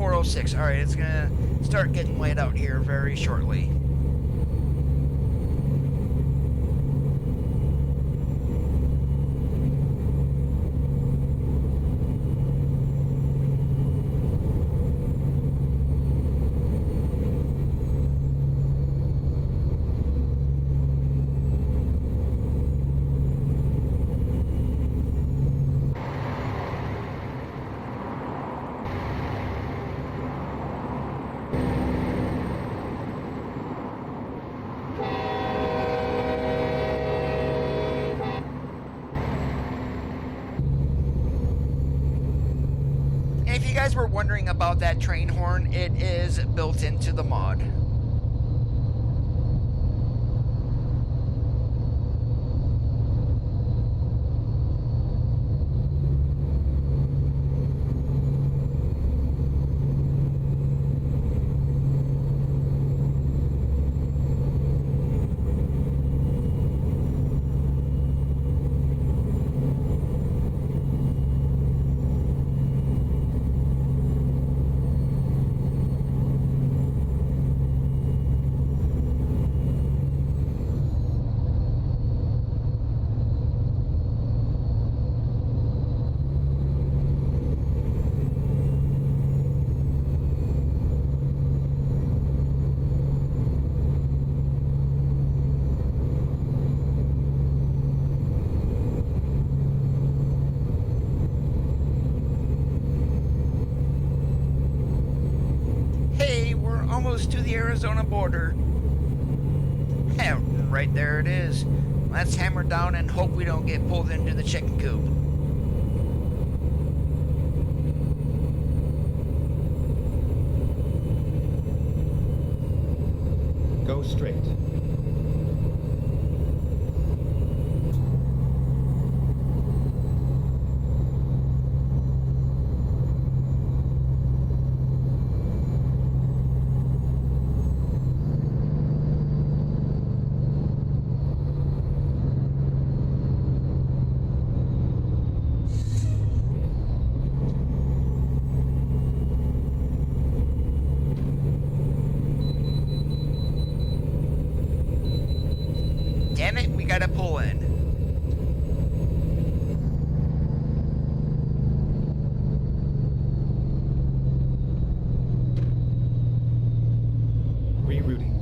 4:06. All right, it's gonna start getting light out here very shortly. And if you guys were wondering about that train horn, it is built into the mod. Hey, we're almost to the Arizona border. Yeah, right there it is. Let's hammer down and hope we don't get pulled into the chicken coop. Go straight. Damn it, we gotta pull in. Rerouting.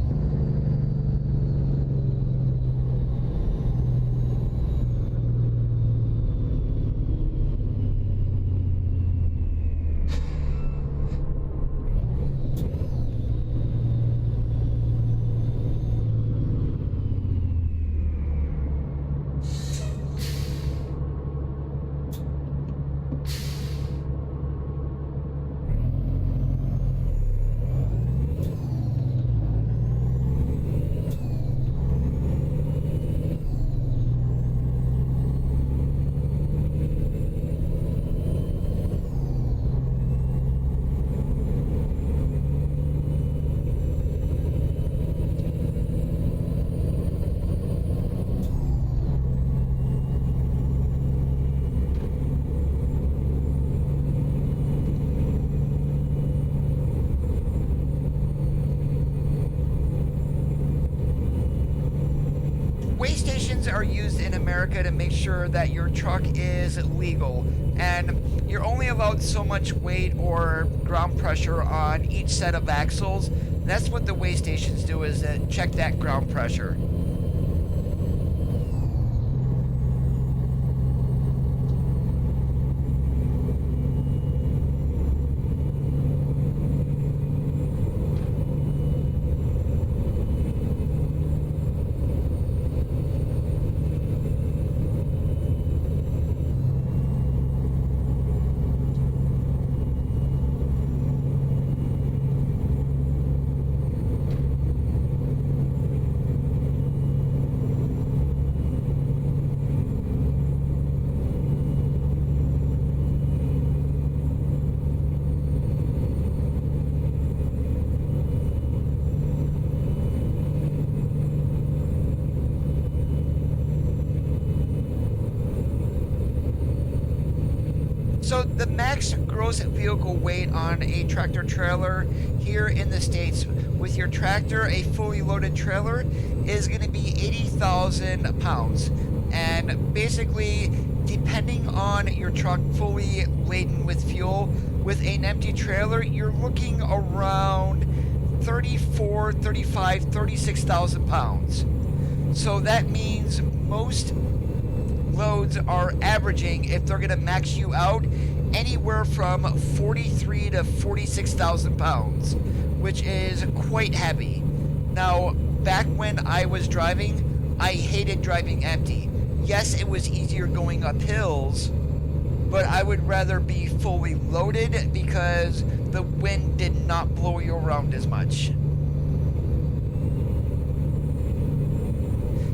Weigh stations are used in America to make sure that your truck is legal, and you're only allowed so much weight or ground pressure on each set of axles. That's what the weigh stations do, is check that ground pressure. So the max gross vehicle weight on a tractor trailer here in the States with your tractor, a fully loaded trailer, is going to be 80,000 pounds. And basically, depending on your truck fully laden with fuel, with an empty trailer, you're looking around 34, 35, 36,000 pounds. So that means most loads are averaging, if they're going to max you out, anywhere from 43 to 46,000 pounds, which is quite heavy. Now, back when I was driving, I hated driving empty. Yes, it was easier going up hills, but I would rather be fully loaded because the wind did not blow you around as much.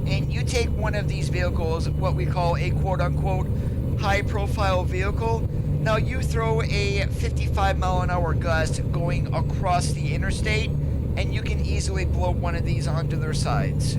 And you take one of these vehicles, what we call a quote-unquote high-profile vehicle. Now you throw a 55-mile-an-hour gust going across the interstate, and you can easily blow one of these onto their sides.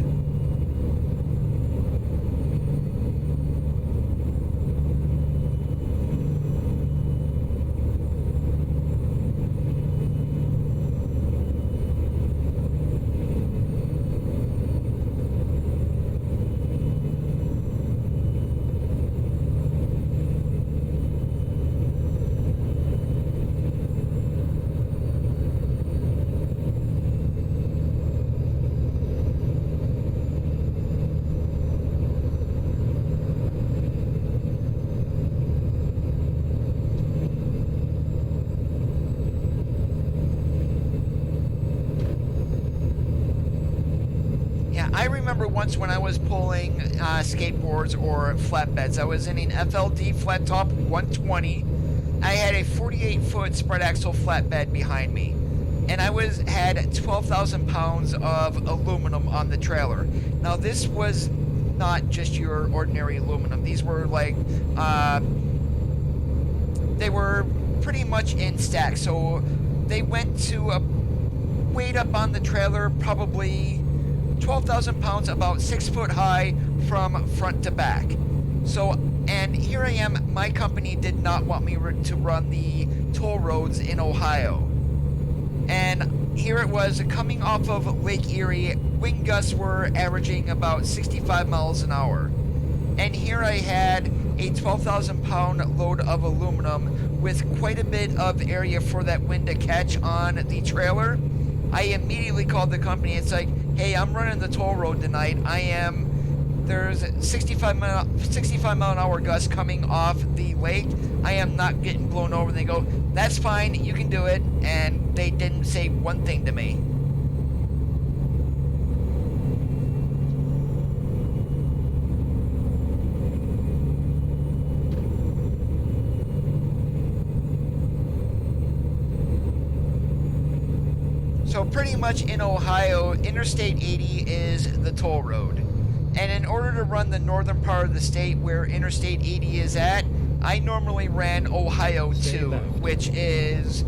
I remember once when I was pulling skateboards or flatbeds, I was in an FLD flat top 120. I had a 48-foot spread axle flatbed behind me, and I had 12,000 pounds of aluminum on the trailer. Now this was not just your ordinary aluminum. These were like, they were pretty much in stacks. So they went to a weight up on the trailer, probably 12,000 pounds, about 6 foot high from front to back. So, and here I am, my company did not want me to run the toll roads in Ohio. And here it was coming off of Lake Erie, wind gusts were averaging about 65 miles an hour. And here I had a 12,000 pound load of aluminum with quite a bit of area for that wind to catch on the trailer. I immediately called the company. It's like, hey, I'm running the toll road tonight. There's 65 mile an hour gusts coming off the lake. I am not getting blown over. And they go, that's fine, you can do it. And they didn't say one thing to me. So pretty much in Ohio, Interstate 80 is the toll road. And in order to run the northern part of the state where Interstate 80 is at, I normally ran Ohio 2, which is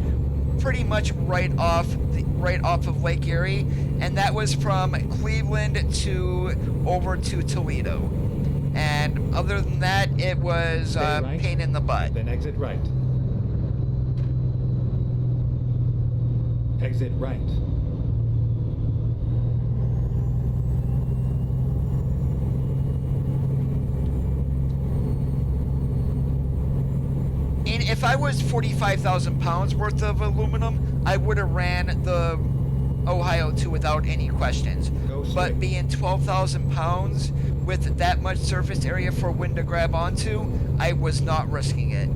pretty much right off of Lake Erie, and that was from Cleveland over to Toledo. And other than that, it was right, pain in the butt. Then exit right. Exit right. And if I was 45,000 pounds worth of aluminum, I would have ran the Ohio 2 without any questions. But being 12,000 pounds with that much surface area for wind to grab onto, I was not risking it.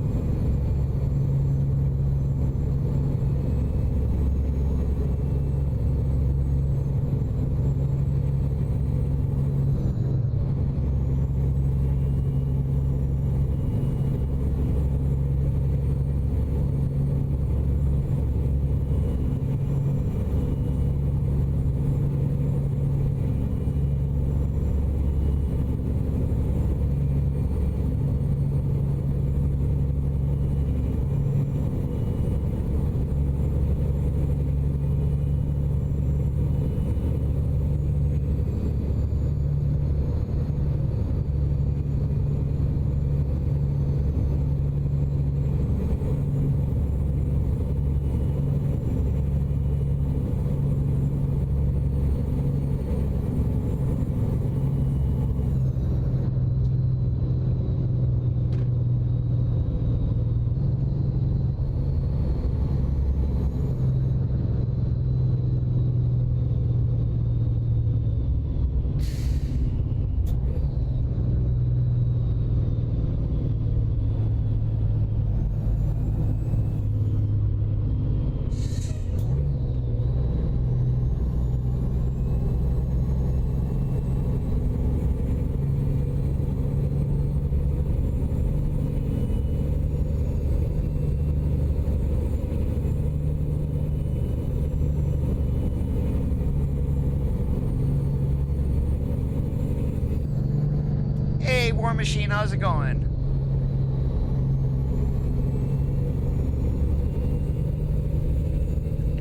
Machine. How's it going?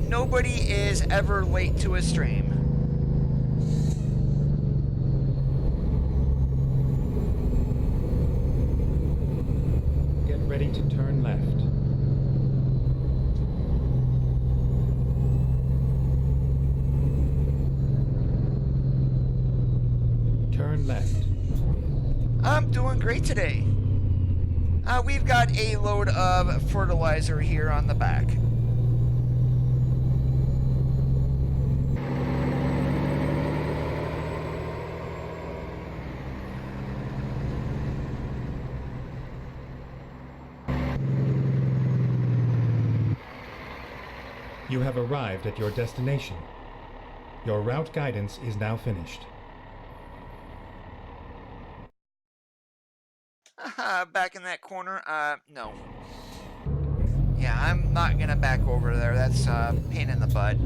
Nobody is ever late to a stream. Get ready to turn left. Turn left. I'm doing great today. We've got a load of fertilizer here on the back. You have arrived at your destination. Your route guidance is now finished. Back in that corner? No. Yeah, I'm not gonna back over there. That's a pain in the butt.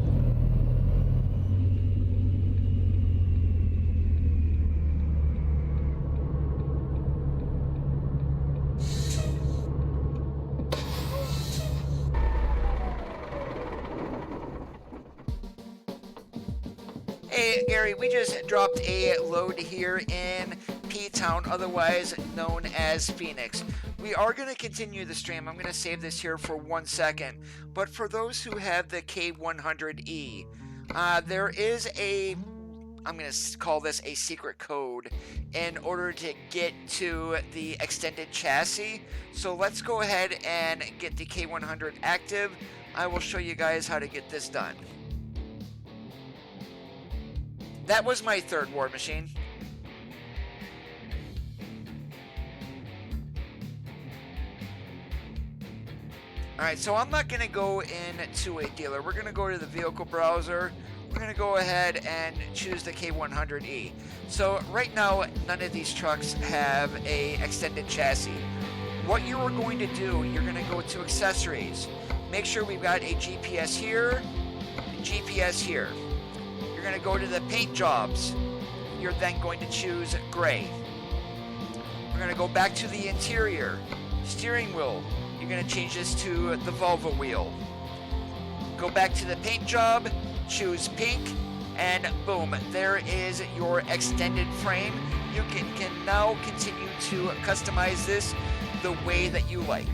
Hey, Gary, we just dropped a load here in P-Town, otherwise known as Phoenix. We are going to continue the stream. I'm going to save this here for 1 second. But for those who have the K100E, there is I'm going to call this a secret code in order to get to the extended chassis. So let's go ahead and get the K100 active. I will show you guys how to get this done. That was my third war machine. Alright, so I'm not going to go into a dealer. We're going to go to the vehicle browser. We're going to go ahead and choose the K100E. So right now, none of these trucks have a extended chassis. What you are going to do, you're going to go to accessories. Make sure we've got a GPS here, GPS here. You're going to go to the paint jobs. You're then going to choose gray. We're going to go back to the interior. Steering wheel. You're going to change this to the Volvo wheel. Go back to the paint job, choose pink, and boom, there is your extended frame. You can now continue to customize this the way that you like.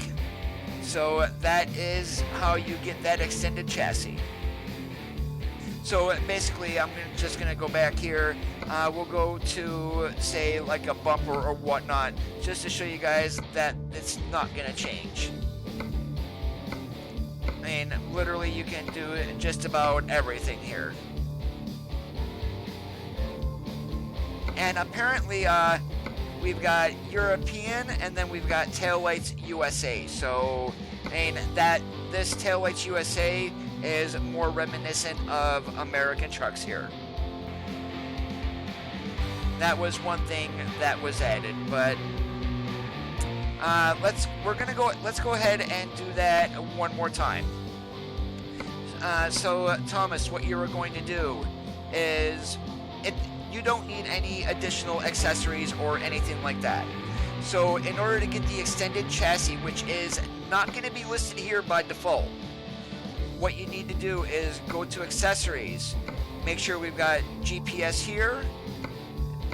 So that is how you get that extended chassis. So basically, I'm just going to go back here. We'll go to, say, like a bumper or whatnot, just to show you guys that it's not going to change. I mean, literally, you can do just about everything here. And apparently, we've got European, and then we've got Taillights USA. So, I mean, this Taillights USA is more reminiscent of American trucks here. That was one thing that was added, but let's go ahead and do that one more time. So Thomas, what you are going to do is you don't need any additional accessories or anything like that. So in order to get the extended chassis, which is not going to be listed here by default, what you need to do is go to accessories, make sure we've got GPS here,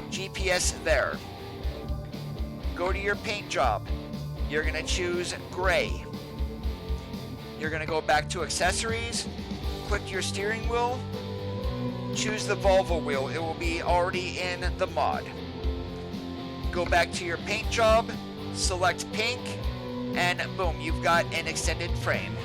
GPS there. Go to your paint job. You're going to choose gray. You're going to go back to accessories, click your steering wheel, choose the Volvo wheel. It will be already in the mod. Go back to your paint job, select pink, and boom, you've got an extended frame.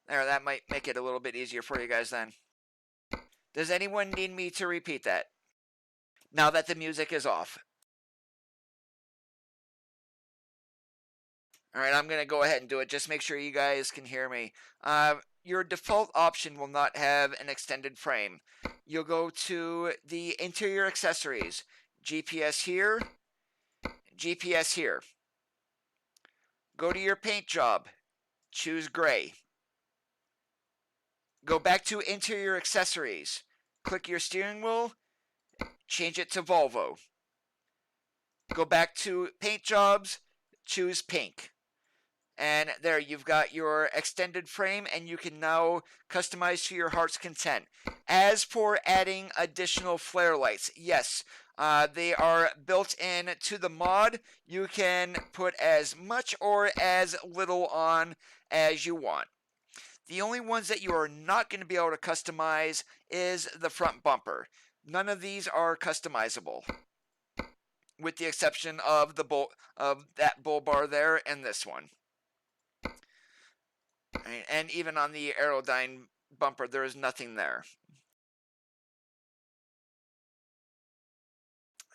There, that might make it a little bit easier for you guys then. Does anyone need me to repeat that? Now that the music is off. Alright, I'm going to go ahead and do it. Just make sure you guys can hear me. Your default option will not have an extended frame. You'll go to the interior accessories. GPS here. GPS here. Go to your paint job. choose gray. Go back to interior accessories. Click your steering wheel, change it to Volvo. Go back to paint jobs, choose pink. And there you've got your extended frame, and you can now customize to your heart's content. As for adding additional flare lights, yes, they are built in to the mod. You can put as much or as little on as you want. The only ones that you are not going to be able to customize is the front bumper. None of these are customizable, with the exception of that bull bar there and this one. And even on the Aerodyne bumper, there is nothing there.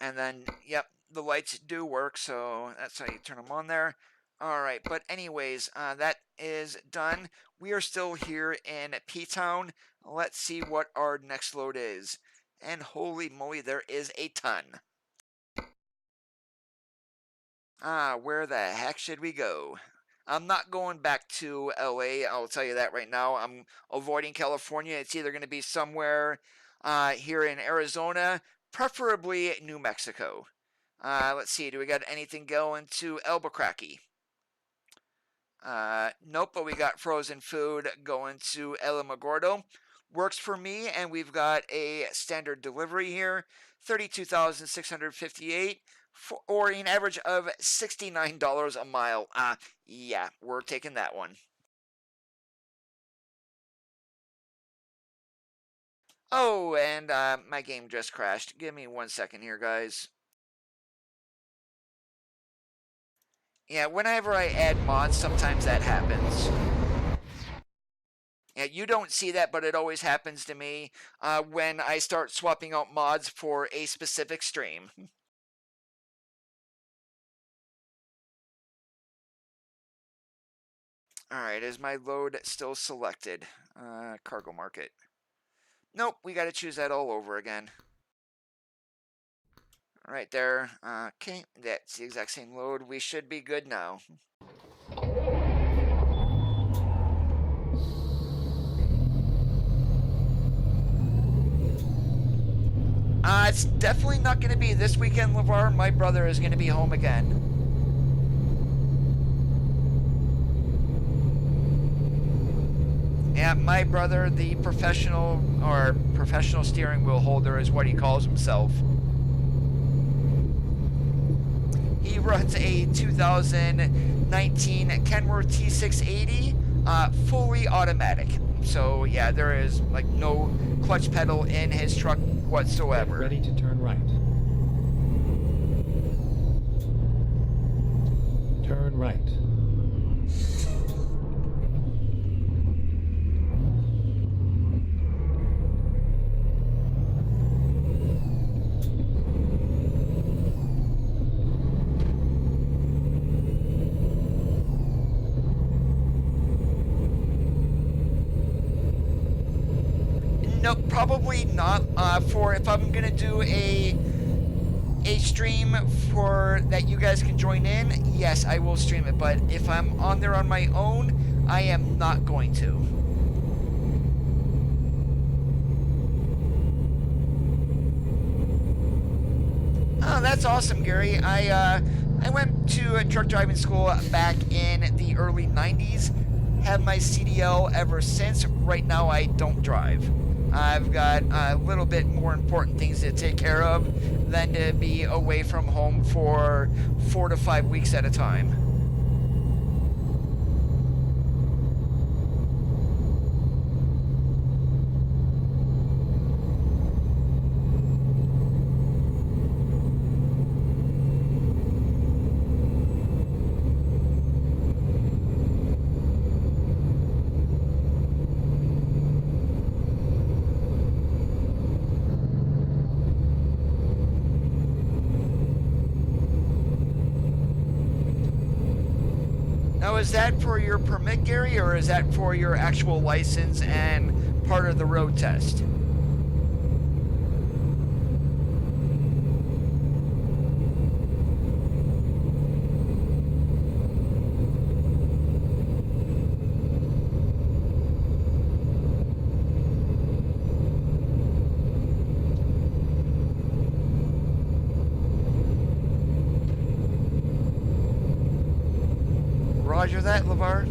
And then, yep, the lights do work, so that's how you turn them on there. All right, but anyways, that is done. We are still here in P-Town. Let's see what our next load is. And holy moly, there is a ton. Where the heck should we go? I'm not going back to LA, I'll tell you that right now. I'm avoiding California. It's either going to be somewhere here in Arizona, preferably New Mexico. Let's see, do we got anything going to Albuquerque? Nope, but we got frozen food going to El Magordo. Works for me, and we've got a standard delivery here, 32,658, or an average of $69 a mile. Yeah, we're taking that one. Oh, and my game just crashed. Give me 1 second here, guys. Yeah, whenever I add mods, sometimes that happens. Yeah, you don't see that, but it always happens to me when I start swapping out mods for a specific stream. Alright, is my load still selected? Cargo market. Nope, we gotta choose that all over again. Right there. Okay, that's the exact same load. We should be good now. It's definitely not going to be this weekend, LeVar. My brother is going to be home again. Yeah, my brother, the professional steering wheel holder is what he calls himself. He runs a 2019 Kenworth T680, fully automatic. So yeah, there is like no clutch pedal in his truck whatsoever. Ready to turn right. Turn right. Nope, probably not. For if I'm gonna do a stream for that you guys can join in, yes, I will stream it. But if I'm on there on my own, I am not going to. Oh, that's awesome, Gary. I went to a truck driving school back in the early 90s. Have my CDL ever since. Right now, I don't drive. I've got a little bit more important things to take care of than to be away from home for 4 to 5 weeks at a time. Is that for your permit, Gary, or is that for your actual license and part of the road test? Roger that, LeVar.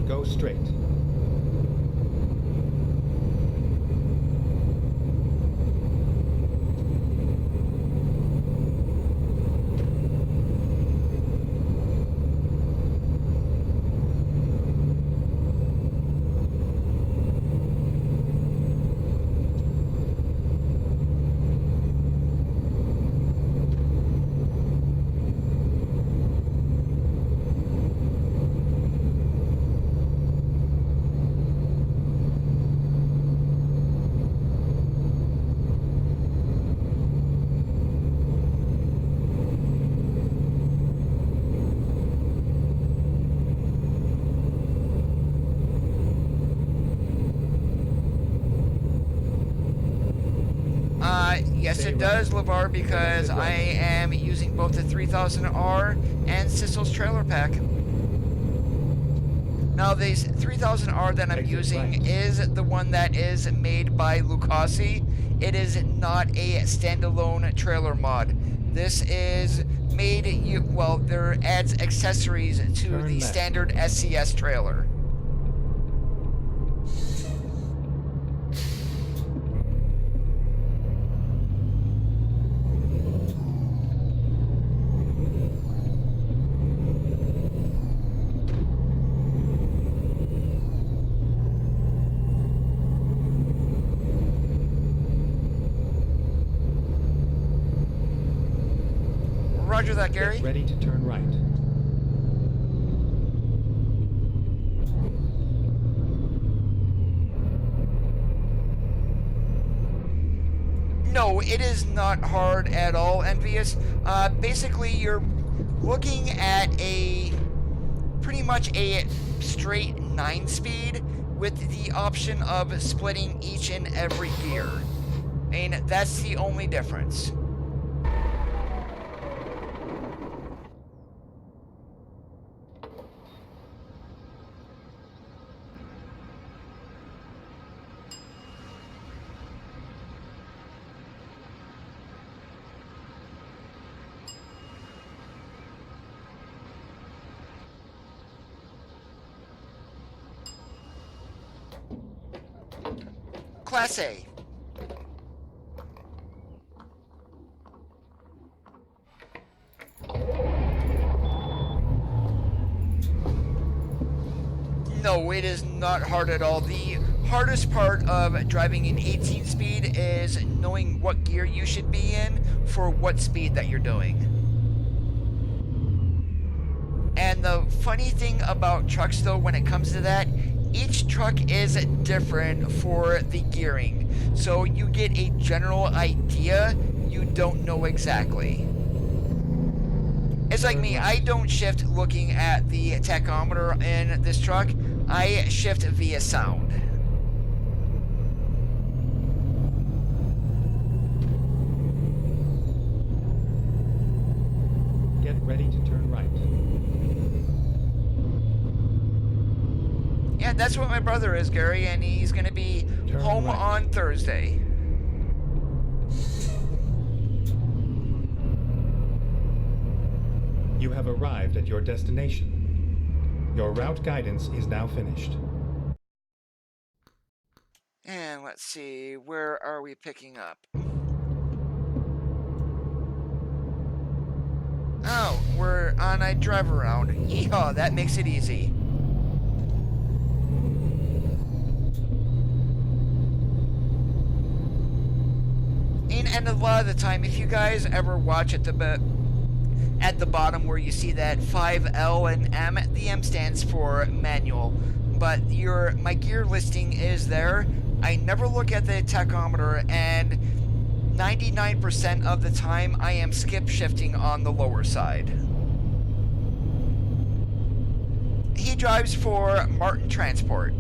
Go straight. Yes, Stay it right. does, LeVar, because Exit I right. am using both the 3000R and Sissel's trailer pack. Now, this 3000R that I'm Exit using right. is the one that is made by Lucasi. It is not a standalone trailer mod. This is made, well, there adds accessories to Turn the left. standard SCS trailer. Roger that, Gary. Get ready to turn right. No, it is not hard at all, Envious. Basically, you're looking at pretty much a straight 9-speed with the option of splitting each and every gear. I mean, that's the only difference. Class A. No, it is not hard at all. The hardest part of driving an 18-speed is knowing what gear you should be in for what speed that you're doing. And the funny thing about trucks, though, when it comes to that, each truck is different for the gearing. So you get a general idea, you don't know exactly. It's like me, I don't shift looking at the tachometer in this truck, I shift via sound. Get ready to turn right. Yeah, that's what my brother is, Gary, and he's going to be home right. on Thursday. You have arrived at your destination. Your route guidance is now finished. And let's see, where are we picking up? Oh, we're on a drive around. Yeehaw, that makes it easy. And a lot of the time, if you guys ever watch at the bottom where you see that 5L and M, the M stands for manual, but my gear listing is there. I never look at the tachometer, and 99% of the time I am skip shifting on the lower side. He drives for Martin Transport.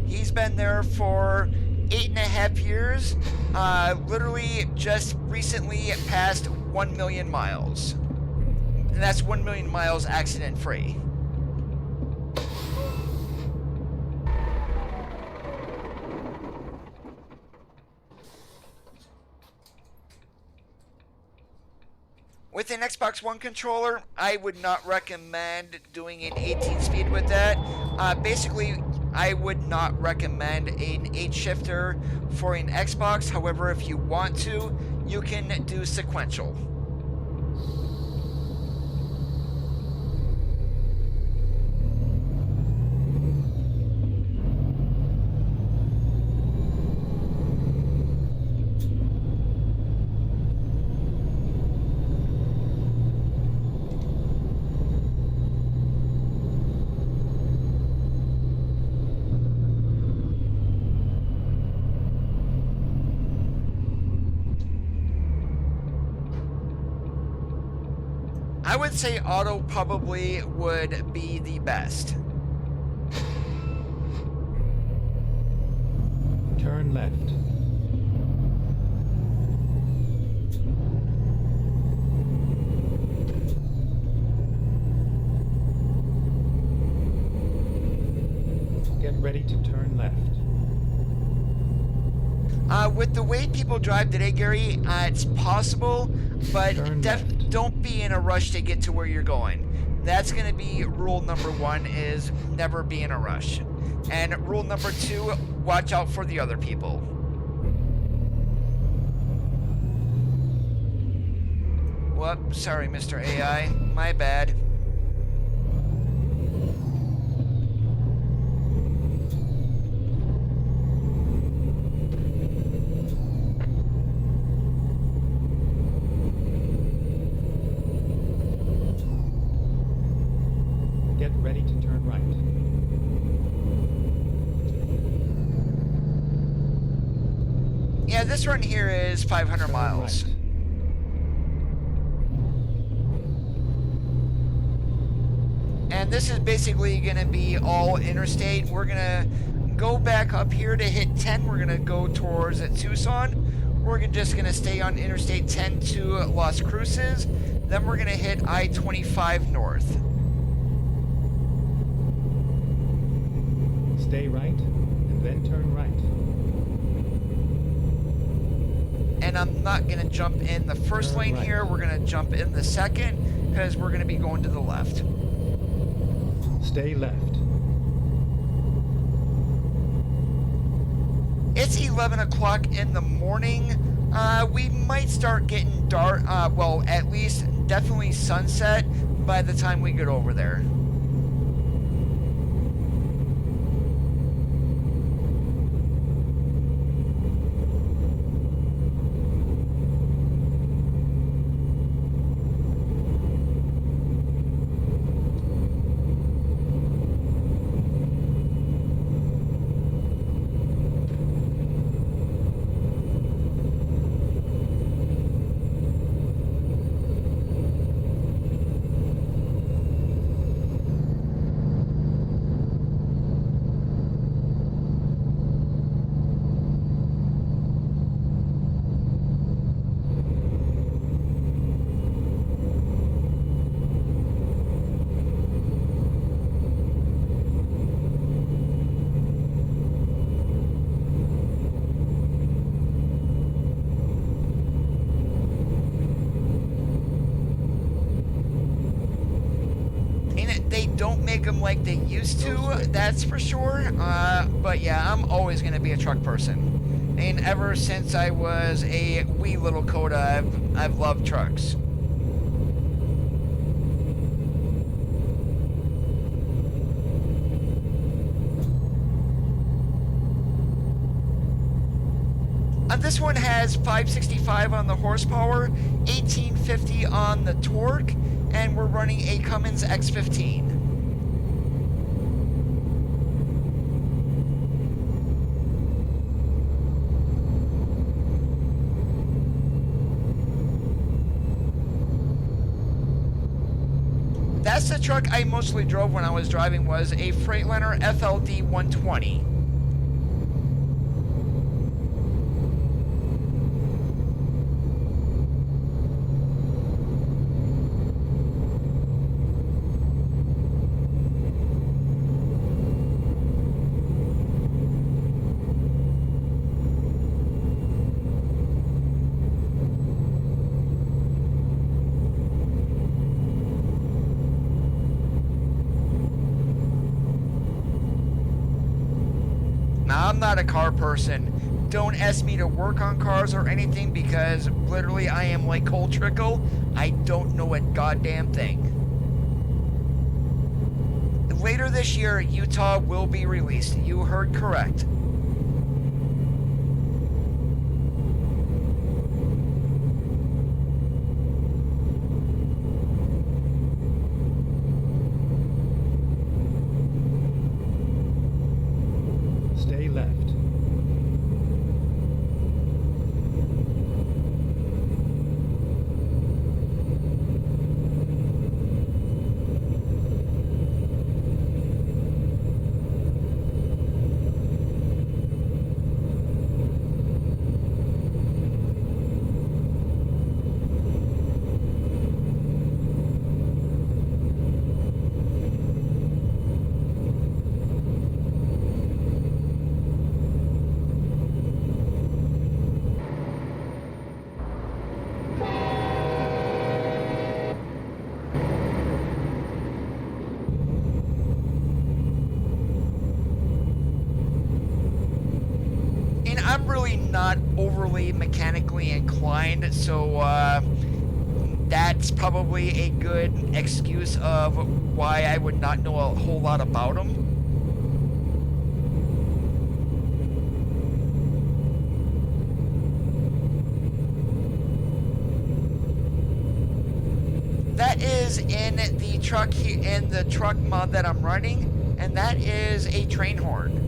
He's been there for 8.5 years, literally just recently passed 1 million miles. And that's 1 million miles accident free. With an Xbox One controller, I would not recommend doing an 18 speed with that. Basically, I would not recommend an 8 shifter for an Xbox. However, if you want to, you can do sequential. I would say auto probably would be the best. Turn left. Get ready to turn left. With the way people drive today, Gary, it's possible, but don't be in a rush to get to where you're going. That's going to be rule number 1, is never be in a rush. And rule number 2, watch out for the other people. Whoop, sorry, Mr. AI, my bad. Get ready to turn right. Yeah, this run here is 500 miles. Right. And this is basically going to be all interstate. We're going to go back up here to hit 10. We're going to go towards Tucson. We're just going to stay on Interstate 10 to Las Cruces. Then we're going to hit I-25 north. Stay right, and then turn right. And I'm not going to jump in the first lane here. We're going to jump in the second, because we're going to be going to the left. Stay left. It's 11 o'clock in the morning. We might start getting dark, well, at least definitely sunset by the time we get over there. They don't make them like they used to, that's for sure. But yeah, I'm always going to be a truck person. And ever since I was a wee little Coda, I've loved trucks. This one has 565 on the horsepower, 1850 on the torque, and we're running a Cummins X15. That's the truck I mostly drove when I was driving, was a Freightliner FLD 120. not a car person. Don't ask me to work on cars or anything because literally I am like Cole Trickle. I don't know a goddamn thing. Later this year, Utah will be released. You heard correct. Stay left. I'm really not overly mechanically inclined, so that's probably a good excuse of why I would not know a whole lot about them. That is in the truck mod that I'm running, and that is a train horn.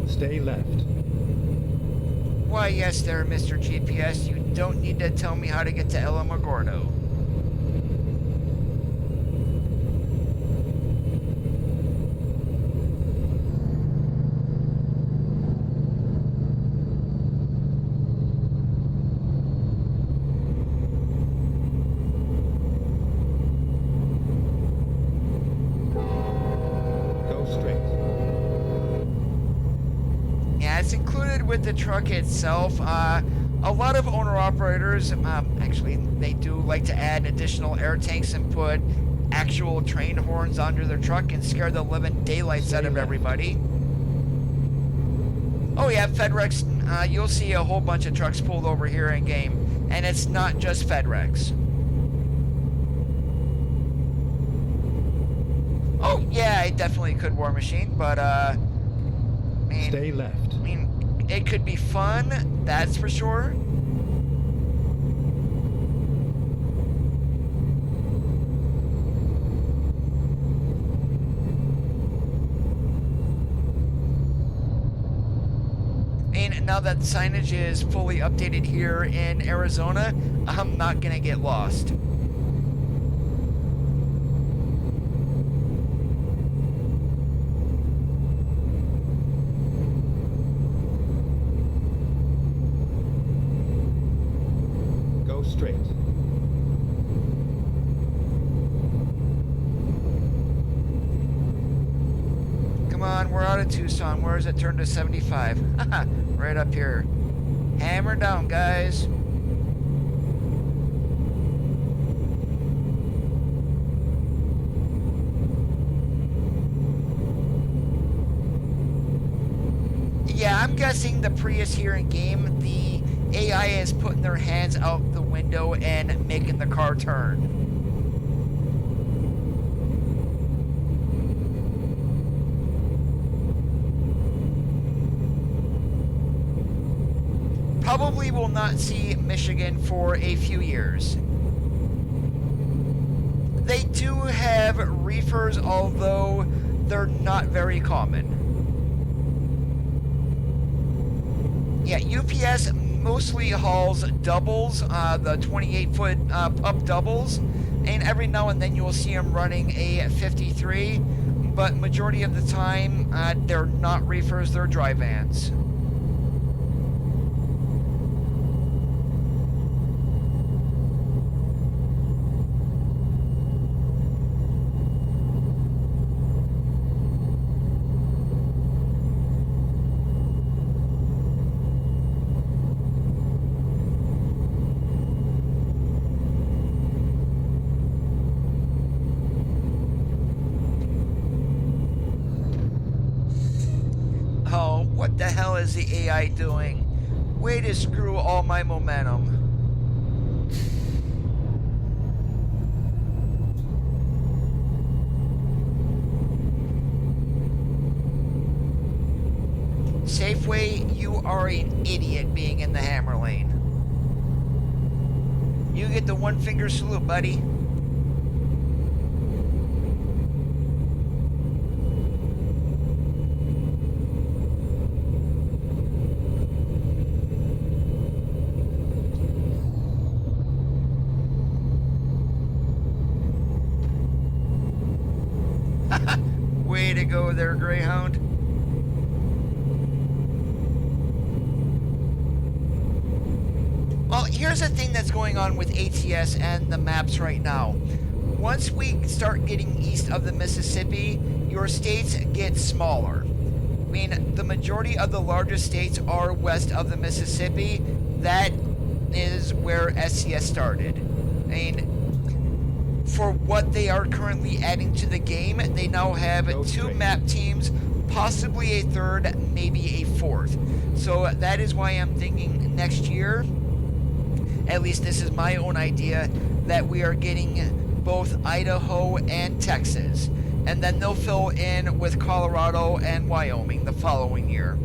Stay left. Why, yes there, Mr. GPS. You don't need to tell me how to get to Alamogordo. With the truck itself, a lot of owner-operators, actually, they do like to add additional air tanks and put actual train horns under their truck and scare the living daylights out of everybody. Oh yeah, FedRex, you'll see a whole bunch of trucks pulled over here in-game, and it's not just FedRex. Oh yeah, I definitely could War Machine, but stay left. I mean, it could be fun, that's for sure. And now that signage is fully updated here in Arizona, I'm not gonna get lost. Straight. Come on, we're out of Tucson. Where is it turned to 75? Right up here. Hammer down, guys. Yeah, I'm guessing the Prius here in game, the AI is putting their hands out the window and making the car turn. Probably will not see Michigan for a few years. They do have reefers, although they're not very common. Yeah, UPS mostly hauls doubles, the 28-foot up doubles, and every now and then you will see him running a 53, but majority of the time they're not reefers, they're dry vans. Oh, what the hell is the AI doing? Way to screw all my momentum. Safeway, you are an idiot being in the hammer lane. You get the one finger salute, buddy. Way to go there, Greyhound. Well, here's the thing that's going on with ATS and the maps right now. Once we start getting east of the Mississippi, your states get smaller. I mean, the majority of the largest states are west of the Mississippi. That is where SCS started. I mean, for what they are currently adding to the game, they now have two map teams, possibly a third, maybe a fourth. So that is why I'm thinking next year, at least this is my own idea, that we are getting both Idaho and Texas. And then they'll fill in with Colorado and Wyoming the following year.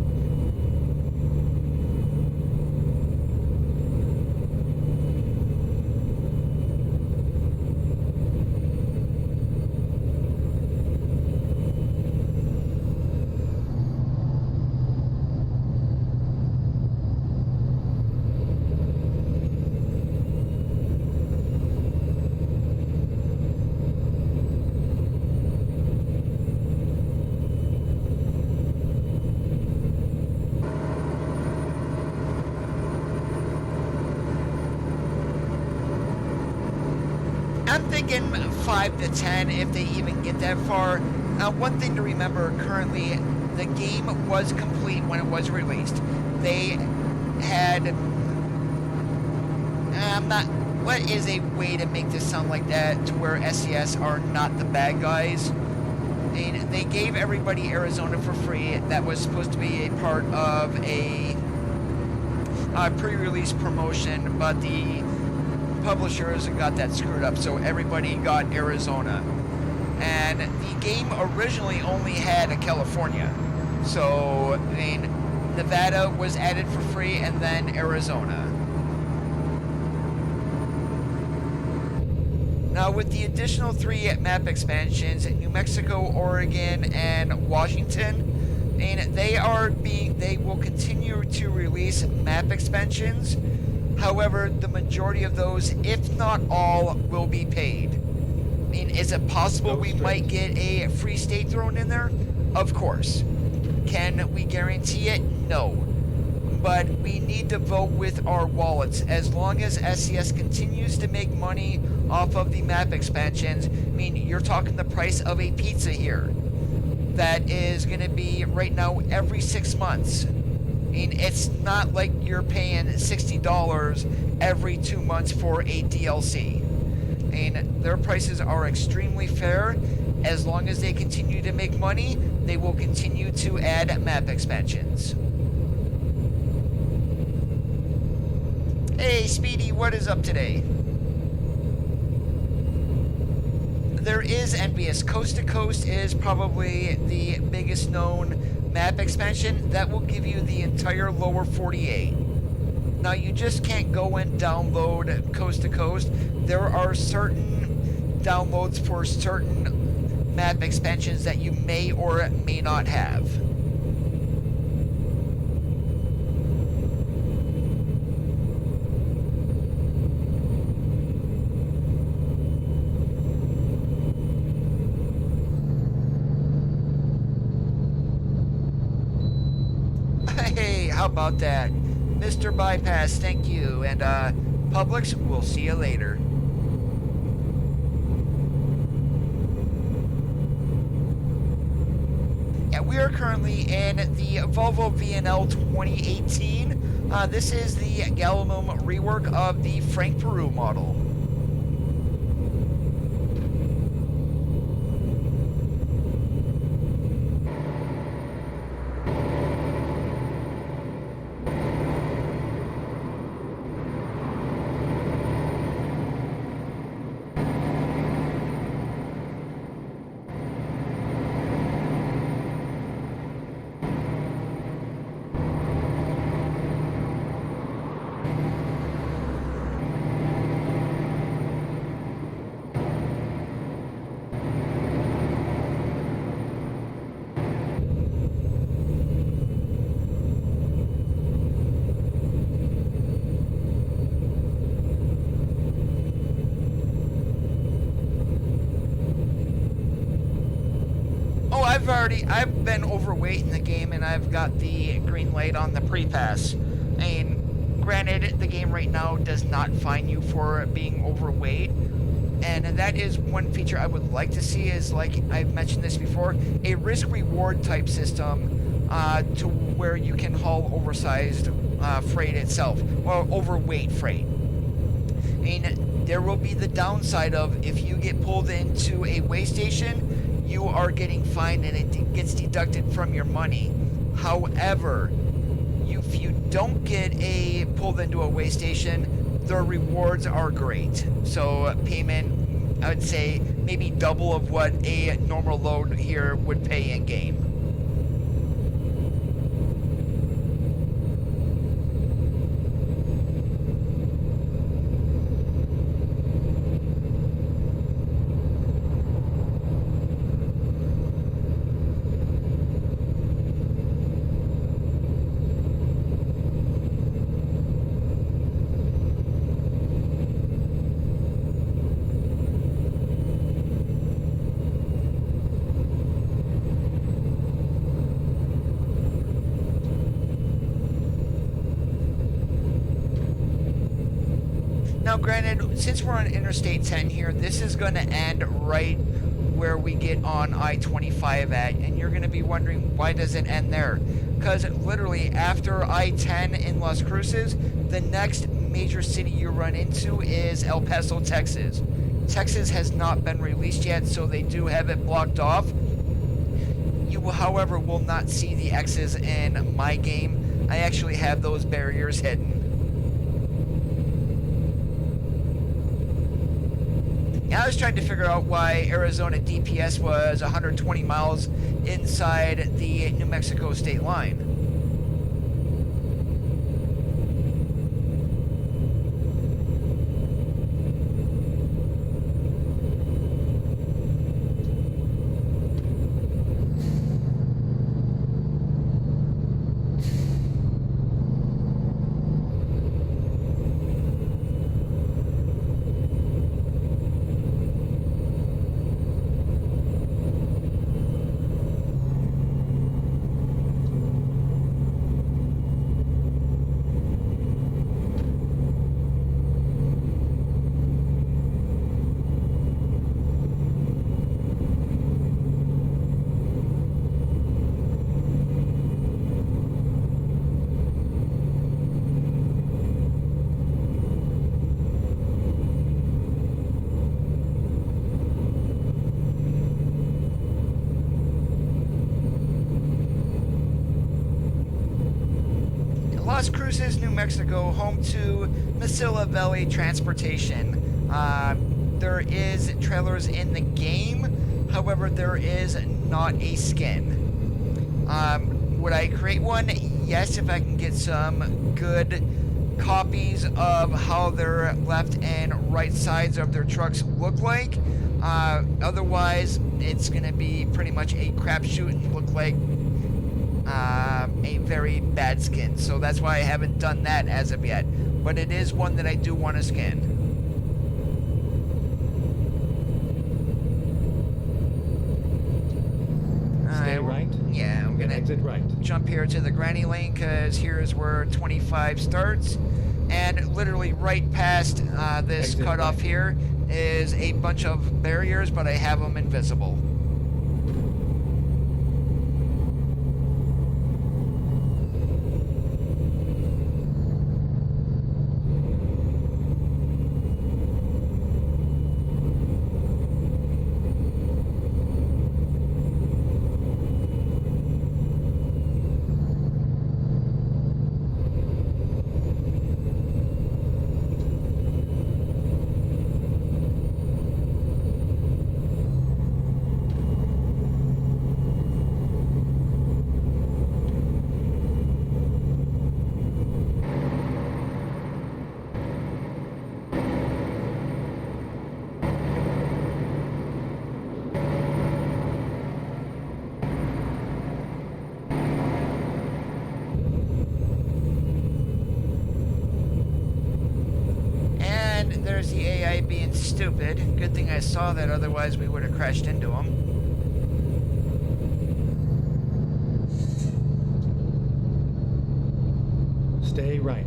I'm thinking 5 to 10 if they even get that far. Now, one thing to remember currently, the game was complete when it was released. They had... what is a way to make this sound like that to where SCS are not the bad guys? I mean, they gave everybody Arizona for free. That was supposed to be a part of a pre-release promotion, but the publishers got that screwed up, so everybody got Arizona. And the game originally only had a California. So, I mean, Nevada was added for free, and then Arizona. Now, with the additional 3 map expansions, New Mexico, Oregon, and Washington, and they will continue to release map expansions. However, the majority of those, if not all, will be paid. I mean, is it possible we might get a free state thrown in there? Of course. Can we guarantee it? No. But we need to vote with our wallets. As long as SCS continues to make money off of the map expansions, I mean, you're talking the price of a pizza here. That is going to be, right now, every 6 months. I mean, it's not like you're paying $60 every 2 months for a DLC. I mean, their prices are extremely fair. As long as they continue to make money, they will continue to add map expansions. Hey, Speedy, what is up today? There is Envious. Coast to Coast is probably the biggest known map expansion that will give you the entire lower 48. Now, you just can't go and download Coast to Coast. There are certain downloads for certain map expansions that you may or may not have. how about that? Mr. Bypass, thank you. And Publix, we'll see you later. Yeah, we are currently in the Volvo VNL 2018. This is the Gallimum rework of the Frank Peru model. I've been overweight in the game, and I've got the green light on the pre-pass. I mean, granted, the game right now does not fine you for being overweight, and that is one feature I would like to see is, like I've mentioned this before, a risk-reward type system to where you can haul oversized freight itself, or overweight freight. I mean, there will be the downside of if you get pulled into a weigh station, you are getting fined and it gets deducted from your money. However, if you don't get pulled into a weigh station, the rewards are great. So payment, I would say maybe double of what a normal load here would pay in game. Now, granted, since we're on Interstate 10 here, this is going to end right where we get on I-25 at, and you're going to be wondering, why does it end there? Because literally, after I-10 in Las Cruces, the next major city you run into is El Paso, Texas. Texas has not been released yet, so they do have it blocked off. You, however, will not see the X's in my game. I actually have those barriers hidden. I was trying to figure out why Arizona DPS was 120 miles inside the New Mexico state line. Las Cruces, New Mexico, home to Mesilla Valley Transportation. There is trailers in the game, however, there is not a skin. Would I create one? Yes, if I can get some good copies of how their left and right sides of their trucks look like. Otherwise, it's going to be pretty much a crapshoot and look like a very bad skin. So that's why I haven't done that as of yet. But it is one that I do want to skin. Stay right. Yeah, I'm gonna Exit right. Jump here to the granny lane because here's where 25 starts. And literally right past this Exit cutoff right. here is a bunch of barriers, but I have them invisible. There's the AI being stupid. Good thing I saw that, otherwise we would have crashed into him. Stay right.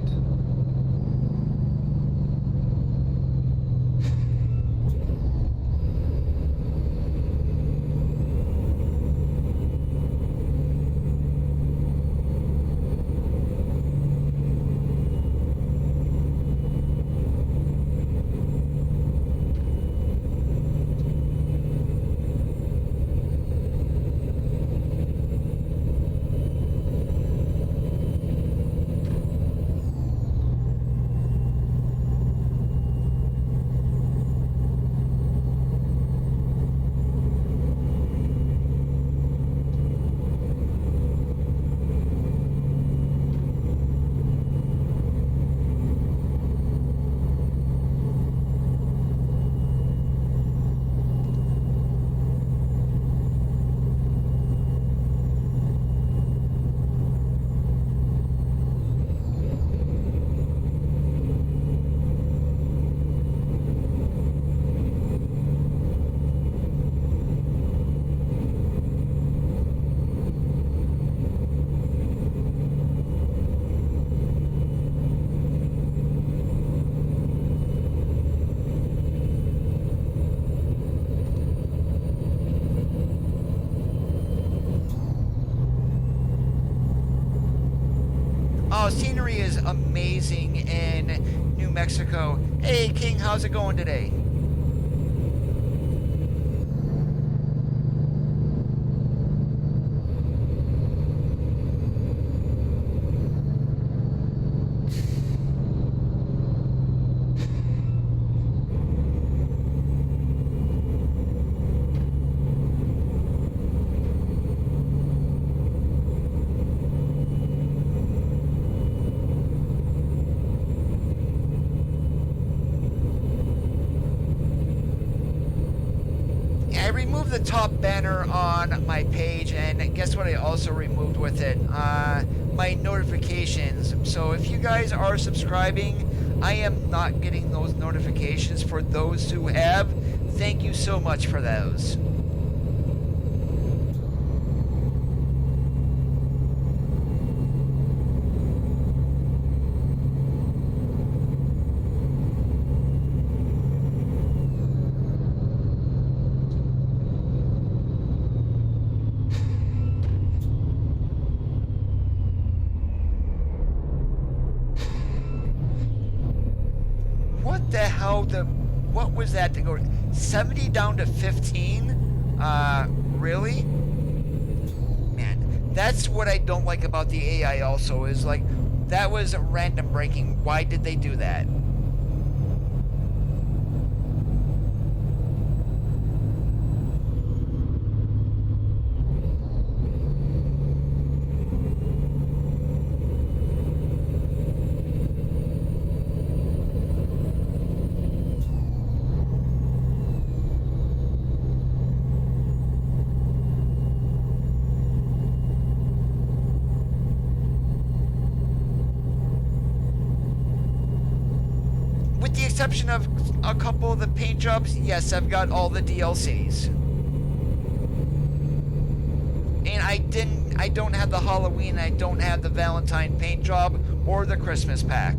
Oh, scenery is amazing in New Mexico. Hey, King, how's it going today? I removed the top banner on my page, and guess what I also removed with it? My notifications. So if you guys are subscribing, I am not getting those notifications. For those who have, thank you so much for those. What the hell? What was that to go 70 down to 15? Really? Man, that's what I don't like about the AI also, is like, that was random braking. Why did they do that? With the exception of a couple of the paint jobs, yes, I've got all the DLCs. And I I don't have the Halloween, I don't have the Valentine paint job or the Christmas pack.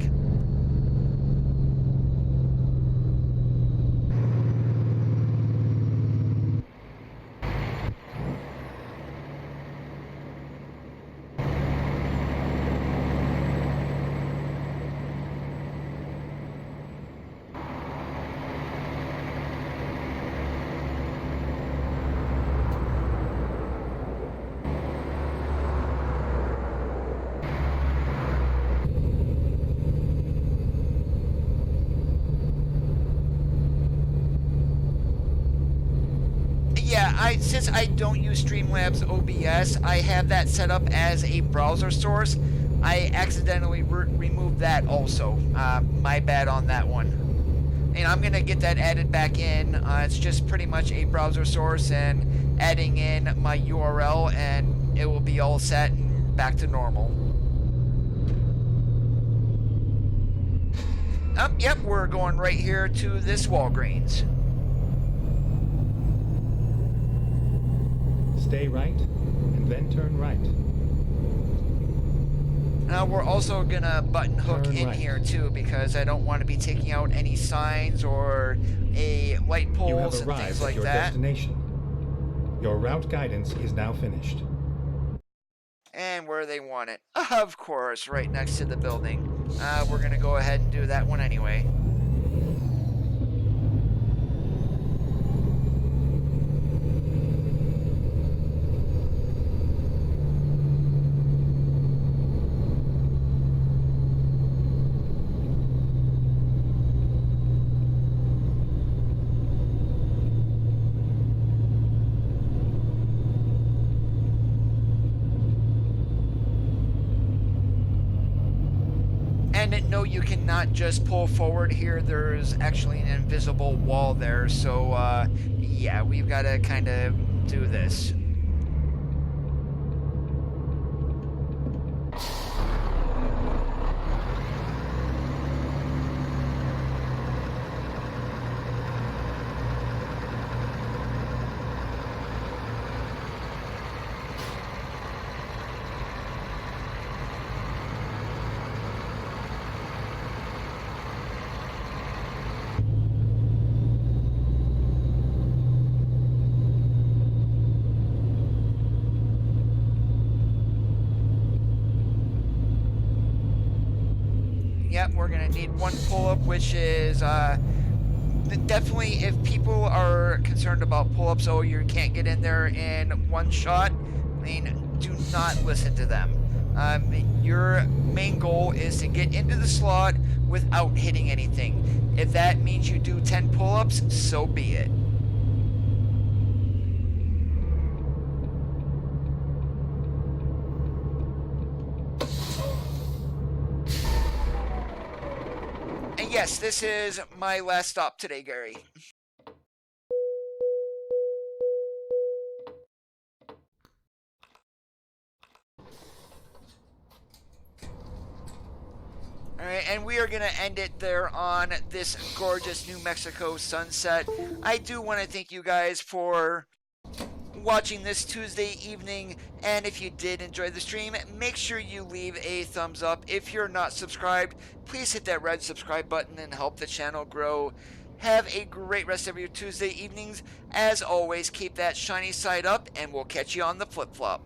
Yeah, since I don't use Streamlabs OBS, I have that set up as a browser source. I accidentally removed that also. My bad on that one. And I'm gonna get that added back in. It's just pretty much a browser source and adding in my URL, and it will be all set and back to normal. Yep, we're going right here to this Walgreens. Stay right, and then turn right. Now we're also gonna button hook Turn in right. here too, because I don't want to be taking out any signs or a light You have poles and arrived things at like your that. destination. Your route guidance is now finished. And where they want it, of course, right next to the building. We're gonna go ahead and do that one anyway. And no, you cannot just pull forward here. There's actually an invisible wall there. So, yeah, we've got to kind of do this. Yep, we're gonna need one pull-up, which is definitely, if people are concerned about pull-ups, oh, you can't get in there in one shot, I mean, do not listen to them. Your main goal is to get into the slot without hitting anything. If that means you do 10 pull-ups, so be it. And yes, this is my last stop today, Gary. Alright, and we are going to end it there on this gorgeous New Mexico sunset. I do want to thank you guys for watching this Tuesday evening, and if you did enjoy the stream, make sure you leave a thumbs up. If you're not subscribed, please hit that red subscribe button and help the channel grow. Have a great rest of your Tuesday evenings. As always, keep that shiny side up, and we'll catch you on the flip-flop.